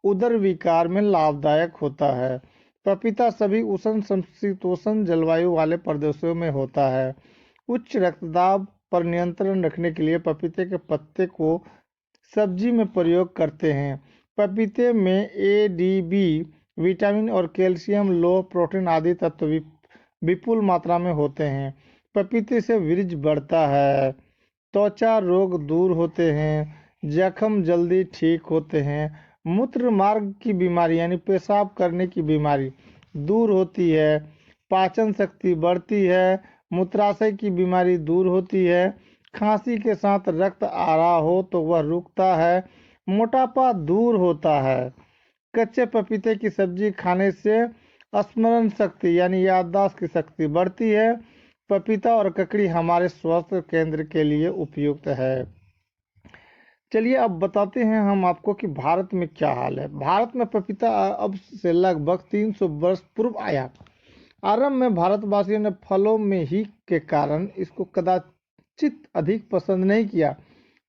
उदर विकार में लाभदायक होता है। पपीता सभी उष्ण समशीतोष्ण जलवायु वाले प्रदेशों में होता है। उच्च रक्तदाब पर नियंत्रण रखने के लिए पपीते के पत्ते को सब्जी में प्रयोग करते हैं। पपीते में ADB, विटामिन और कैल्शियम, लोह, प्रोटीन आदि तत्व विपुल मात्रा में होते हैं। पपीते से वृक्ष बढ़ता है। त्वचा रोग दूर होते हैं। जख्म जल्दी ठीक होते हैं। मूत्र मार्ग की बीमारी यानी पेशाब करने की बीमारी दूर होती है। पाचन शक्ति बढ़ती है। मूत्राशय की बीमारी दूर होती है। खांसी के साथ रक्त आ रहा हो तो वह रुकता है। मोटापा दूर होता है। कच्चे पपीते की सब्जी खाने से स्मरण शक्ति यानी याददाश्त की शक्ति बढ़ती है। पपीता और ककड़ी हमारे स्वास्थ्य केंद्र के लिए उपयुक्त है। चलिए अब बताते हैं हम आपको कि भारत में क्या हाल है। भारत में पपीता अब से लगभग 300 वर्ष पूर्व आया। आरंभ में भारतवासियों ने फलों में ही के कारण इसको कदाचित अधिक पसंद नहीं किया,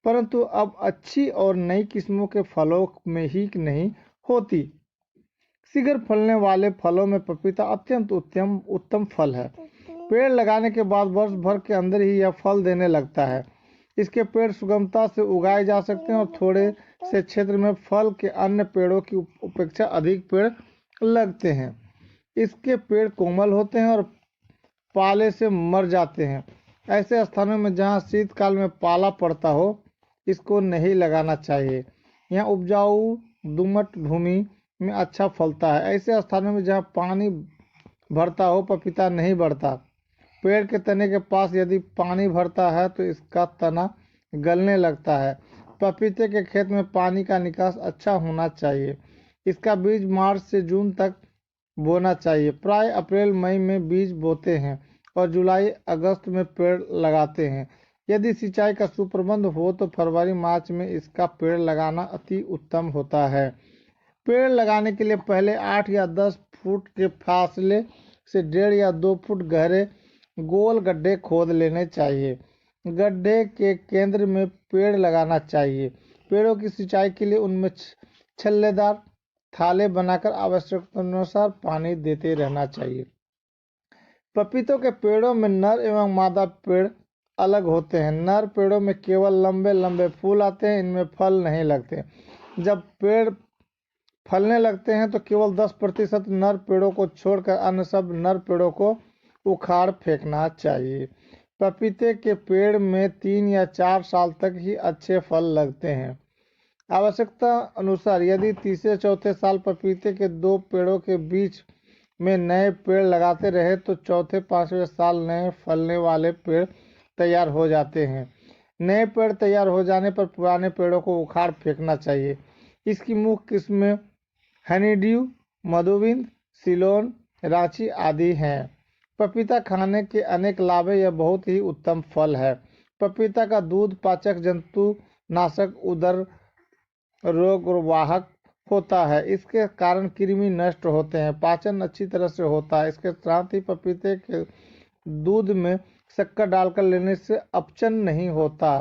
परंतु अब अच्छी और नई किस्मों के फलों में ही नहीं होती। शीघ्र फलने वाले फलों में पपीता अत्यंत उत्तम फल है। पेड़ लगाने के बाद वर्ष भर के अंदर ही यह फल देने लगता है। इसके पेड़ सुगमता से उगाए जा सकते हैं और थोड़े से क्षेत्र में फल के अन्य पेड़ों की अपेक्षा अधिक पेड़ लगते हैं। इसके पेड़ कोमल होते हैं और पाले से मर जाते हैं। ऐसे स्थानों में जहां शीतकाल में पाला पड़ता हो, इसको नहीं लगाना चाहिए। यहाँ उपजाऊ दोमट भूमि में अच्छा फलता है। ऐसे स्थानों में जहाँ पानी भरता हो, पपीता नहीं बढ़ता। पेड़ के तने के पास यदि पानी भरता है तो इसका तना गलने लगता है। पपीते के खेत में पानी का निकास अच्छा होना चाहिए। इसका बीज मार्च से जून तक बोना चाहिए। प्राय अप्रैल मई में बीज बोते हैं और जुलाई अगस्त में पेड़ लगाते हैं। यदि सिंचाई का सुप्रबंध हो तो फरवरी मार्च में इसका पेड़ लगाना अति उत्तम होता है। पेड़ लगाने के लिए पहले 8 या 10 फुट के फासले से 1.5 या 2 फुट गहरे गोल गड्ढे खोद लेने चाहिए। गड्ढे के केंद्र में पेड़ लगाना चाहिए। पेड़ों की सिंचाई के लिए उनमें छल्लेदार थाले बनाकर आवश्यकतानुसार पानी देते रहना चाहिए। पपीतों के पेड़ों में नर एवं मादा पेड़ अलग होते हैं। नर पेड़ों में केवल लंबे लंबे फूल आते हैं, इनमें फल नहीं लगते। जब पेड़ फलने लगते हैं तो केवल 10% नर पेड़ों को छोड़कर अन्य सब नर पेड़ों को उखाड़ फेंकना चाहिए। पपीते के पेड़ में 3 या 4 साल तक ही अच्छे फल लगते हैं। आवश्यकता अनुसार यदि तीसरे चौथे साल पपीते के 2 पेड़ों के बीच में नए पेड़ लगाते रहे तो चौथे पांचवें साल नए फलने वाले पेड़ तैयार हो जाते हैं। नए पेड़ तैयार हो जाने पर पुराने पेड़ों को उखाड़ फेंकना चाहिए। इसकी मुख्य किस्में हनीड्यू, मधुबिंद, सिलोन, रांची आदि हैं। पपीता खाने के अनेक लाभ है। यह बहुत ही उत्तम फल है। पपीता का दूध पाचक, जंतु नाशक, उदर रोग वाहक होता है। इसके कारण कृमि नष्ट होते हैं, पाचन अच्छी तरह से होता है। इसके साथ ही पपीते के दूध में शक्कर डालकर लेने से अपचन नहीं होता।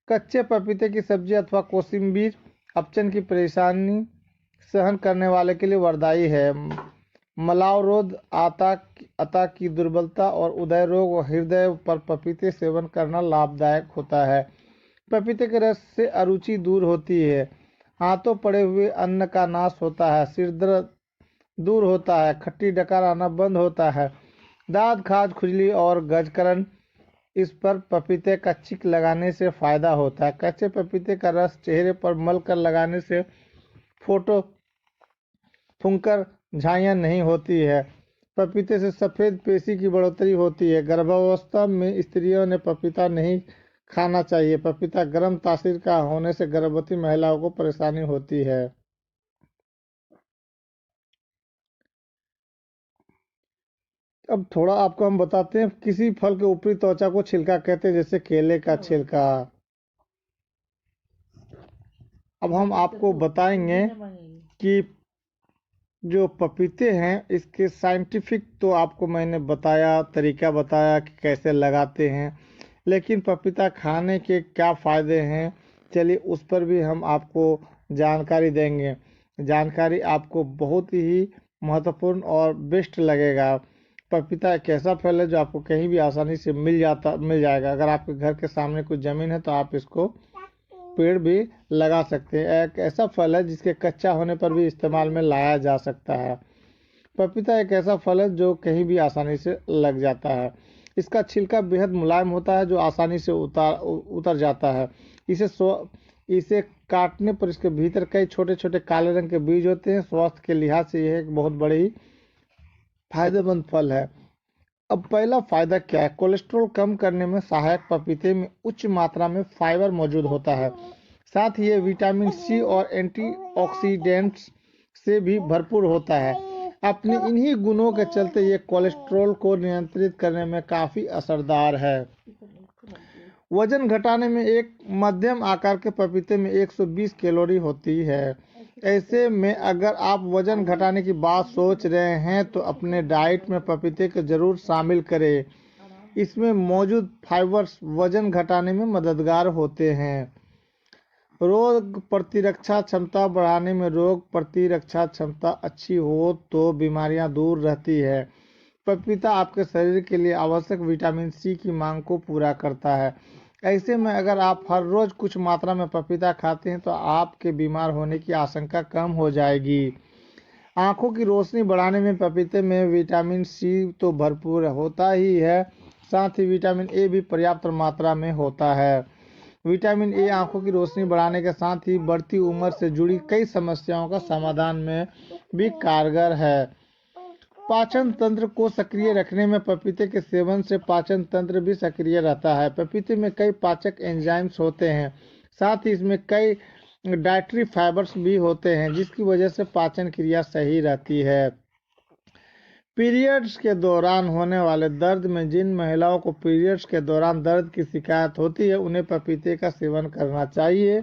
कच्चे पपीते की सब्जी अथवा कोशिम्बीर अपचन की परेशानी सहन करने वाले के लिए वरदायी है। मलावरोध, अता की दुर्बलता और उदय रोग और हृदय पर पपीते सेवन करना लाभदायक होता है। पपीते के रस से अरुचि दूर होती है, हाथों पड़े हुए अन्न का नाश होता है, सिर दर्द दूर होता है, खट्टी डकार आना बंद होता है, दांत खाज, खुजली और गजकरण इस पर पपीते का चिक लगाने से फायदा होता है। कच्चे पपीते का रस चेहरे पर मल कर लगाने से फोटो फुंकर झाइयाँ नहीं होती है। पपीते से सफ़ेद पेशी की बढ़ोतरी होती है। गर्भावस्था में स्त्रियों ने पपीता नहीं खाना चाहिए। पपीता गर्म तासीर का होने से गर्भवती महिलाओं को परेशानी होती है। अब थोड़ा आपको हम बताते हैं, किसी फल के ऊपरी त्वचा को छिलका कहते हैं, जैसे केले का छिलका। अब हम आपको बताएंगे कि जो पपीते हैं इसके साइंटिफिक तो आपको मैंने बताया, तरीका बताया कि कैसे लगाते हैं, लेकिन पपीता खाने के क्या फ़ायदे हैं, चलिए उस पर भी हम आपको जानकारी देंगे। जानकारी आपको बहुत ही महत्वपूर्ण और बेस्ट लगेगा। पपीता एक ऐसा फल है जो आपको कहीं भी आसानी से मिल जाएगा। अगर आपके घर के सामने कुछ ज़मीन है तो आप इसको पेड़ भी लगा सकते हैं। एक ऐसा फल है जिसके कच्चा होने पर भी इस्तेमाल में लाया जा सकता है। पपीता एक ऐसा फल है जो कहीं भी आसानी से लग जाता है। इसका छिलका बेहद मुलायम होता है जो आसानी से उतर जाता है। इसे काटने पर इसके भीतर कई छोटे छोटे काले रंग के बीज होते हैं। स्वास्थ्य के लिहाज से यह एक बहुत बड़ी फायदेमंद फल है। अब पहला फायदा क्या है? कोलेस्ट्रॉल कम करने में सहायक पपीते में उच्च मात्रा में फाइबर मौजूद होता है। साथ ही ये विटामिन सी और एंटीऑक्सीडेंट्स से भी भरपूर होता है। अपने इन्हीं गुणों के चलते ये कोलेस्ट्रॉल को नियंत्रित करने में काफ़ी असरदार है। वजन घटाने में एक मध्यम आकार के पपीते में 120 कैलोरी होती है। ऐसे में अगर आप वजन घटाने की बात सोच रहे हैं तो अपने डाइट में पपीते को जरूर शामिल करें। इसमें मौजूद फाइबर्स वजन घटाने में मददगार होते हैं। रोग प्रतिरक्षा क्षमता बढ़ाने में रोग प्रतिरक्षा क्षमता अच्छी हो तो बीमारियां दूर रहती है। पपीता आपके शरीर के लिए आवश्यक विटामिन सी की मांग को पूरा करता है। ऐसे में अगर आप हर रोज कुछ मात्रा में पपीता खाते हैं तो आपके बीमार होने की आशंका कम हो जाएगी। आंखों की रोशनी बढ़ाने में पपीते में विटामिन सी तो भरपूर होता ही है, साथ ही विटामिन ए भी पर्याप्त मात्रा में होता है। विटामिन ए आंखों की रोशनी बढ़ाने के साथ ही बढ़ती उम्र से जुड़ी कई समस्याओं का समाधान में भी कारगर है। पाचन तंत्र को सक्रिय रखने में पपीते के सेवन से पाचन तंत्र भी सक्रिय रहता है। पपीते में कई पाचक एंजाइम्स होते हैं, साथ ही इसमें कई डाइटरी फाइबर्स भी होते हैं जिसकी वजह से पाचन क्रिया सही रहती है। पीरियड्स के दौरान होने वाले दर्द में जिन महिलाओं को पीरियड्स के दौरान दर्द की शिकायत होती है उन्हें पपीते का सेवन करना चाहिए।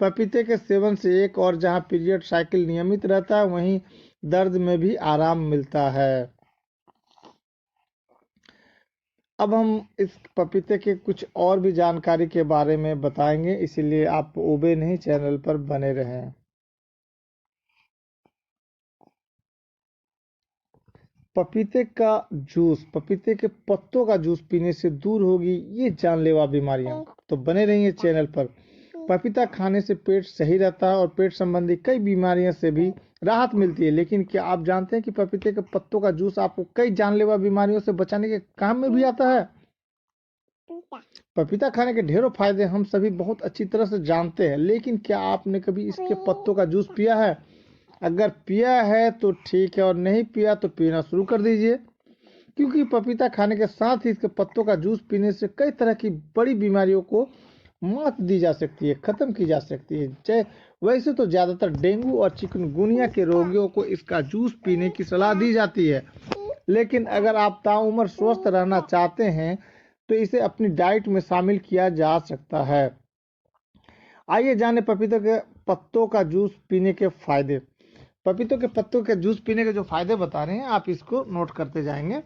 पपीते के सेवन से एक और जहां पीरियड साइकिल नियमित रहता है वहीं दर्द में भी आराम मिलता है। अब हम इस पपीते के कुछ और भी जानकारी के बारे में बताएंगे, इसीलिए आप ऊबे नहीं चैनल पर बने रहें। पपीते का जूस, पपीते के पत्तों का जूस पीने से दूर होगी ये जानलेवा बीमारियां, तो बने रहिए चैनल पर। पपीता खाने से पेट सही रहता है और पेट संबंधी कई बीमारियों से भी राहत मिलती है। लेकिन क्या आप जानते हैं कि पपीते के पत्तों का जूस आपको कई जानलेवा बीमारियों से बचाने के काम में भी आता है? पपीता खाने के ढेरों फायदे हम सभी बहुत अच्छी तरह से जानते हैं, लेकिन क्या आपने कभी इसके पत्तों का जूस पिया है? अगर पिया है तो ठीक है, और नहीं पिया तो पीना शुरू कर दीजिए, क्योंकि पपीता खाने के साथ ही इसके पत्तों का जूस पीने से कई तरह की बड़ी बीमारियों को मात दी जा सकती है, खत्म की जा सकती है। वैसे तो ज्यादातर डेंगू और चिकनगुनिया के रोगियों को इसका जूस पीने की सलाह दी जाती है, लेकिन अगर आप ताउम्र स्वस्थ रहना चाहते हैं तो इसे अपनी डाइट में शामिल किया जा सकता है। आइए जाने पपीते के पत्तों का जूस पीने के फायदे। पपीतों के पत्तों के जूस पीने के जो फायदे बता रहे हैं, आप इसको नोट करते जाएंगे,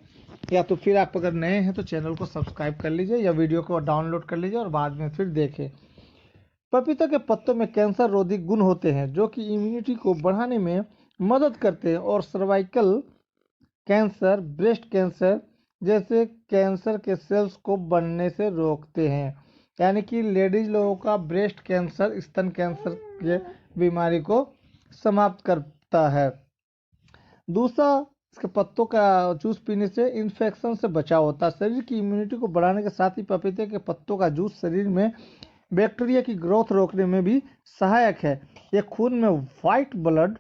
या तो फिर आप अगर नए हैं तो चैनल को सब्सक्राइब कर लीजिए या वीडियो को डाउनलोड कर लीजिए और बाद में फिर देखें। पपीता के पत्तों में कैंसर रोधी गुण होते हैं जो कि इम्यूनिटी को बढ़ाने में मदद करते हैं और सर्वाइकल कैंसर, ब्रेस्ट कैंसर जैसे कैंसर के सेल्स को बढ़ने से रोकते हैं। यानी कि लेडीज लोगों का ब्रेस्ट कैंसर, स्तन कैंसर के बीमारी को समाप्त करता है। दूसरा, इसके पत्तों का जूस पीने से इन्फेक्शन से बचाव होता है। शरीर की इम्यूनिटी को बढ़ाने के साथ ही पपीते के पत्तों का जूस शरीर में बैक्टीरिया की ग्रोथ रोकने में भी सहायक है। यह खून में व्हाइट ब्लड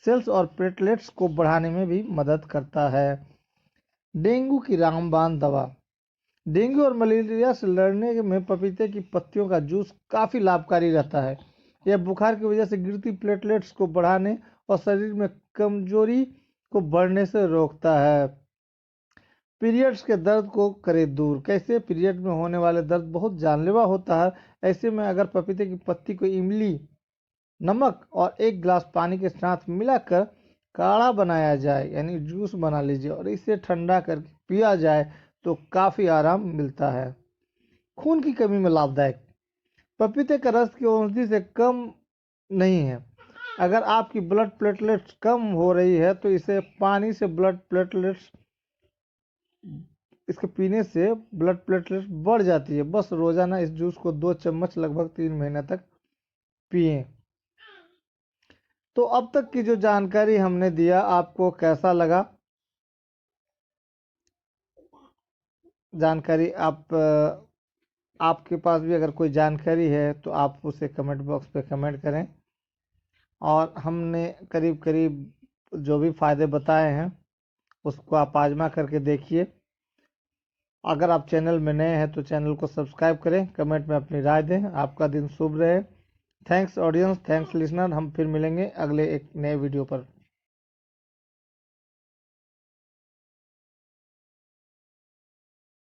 सेल्स और प्लेटलेट्स को बढ़ाने में भी मदद करता है। डेंगू की रामबाण दवा। डेंगू और मलेरिया से लड़ने में पपीते की पत्तियों का जूस काफ़ी लाभकारी रहता है। यह बुखार की वजह से गिरती प्लेटलेट्स को बढ़ाने और शरीर में कमजोरी को बढ़ने से रोकता है। पीरियड्स के दर्द को करे दूर। कैसे? पीरियड में होने वाले दर्द बहुत जानलेवा होता है। ऐसे में अगर पपीते की पत्ती को इमली, नमक और 1 गिलास पानी के साथ मिलाकर काढ़ा बनाया जाए, यानी जूस बना लीजिए और इसे ठंडा करके पिया जाए तो काफ़ी आराम मिलता है। खून की कमी में लाभदायक। पपीते का रस की औषधि से कम नहीं है। अगर आपकी ब्लड प्लेटलेट्स कम हो रही है तो इसे पानी से ब्लड प्लेटलेट्स इसके पीने से ब्लड प्लेटलेट्स बढ़ जाती है। बस रोजाना इस जूस को 2 चम्मच लगभग 3 महीने तक पिएं। तो अब तक की जो जानकारी हमने दिया आपको कैसा लगा? जानकारी आपके पास भी अगर कोई जानकारी है तो आप उसे कमेंट बॉक्स पे कमेंट करें। और हमने करीब करीब जो भी फायदे बताए हैं उसको आप आजमा करके देखिए। अगर आप चैनल में नए हैं तो चैनल को सब्सक्राइब करें, कमेंट में अपनी राय दें। आपका दिन शुभ रहे। Thanks audience, thanks listener. हम फिर मिलेंगे अगले एक नए वीडियो पर।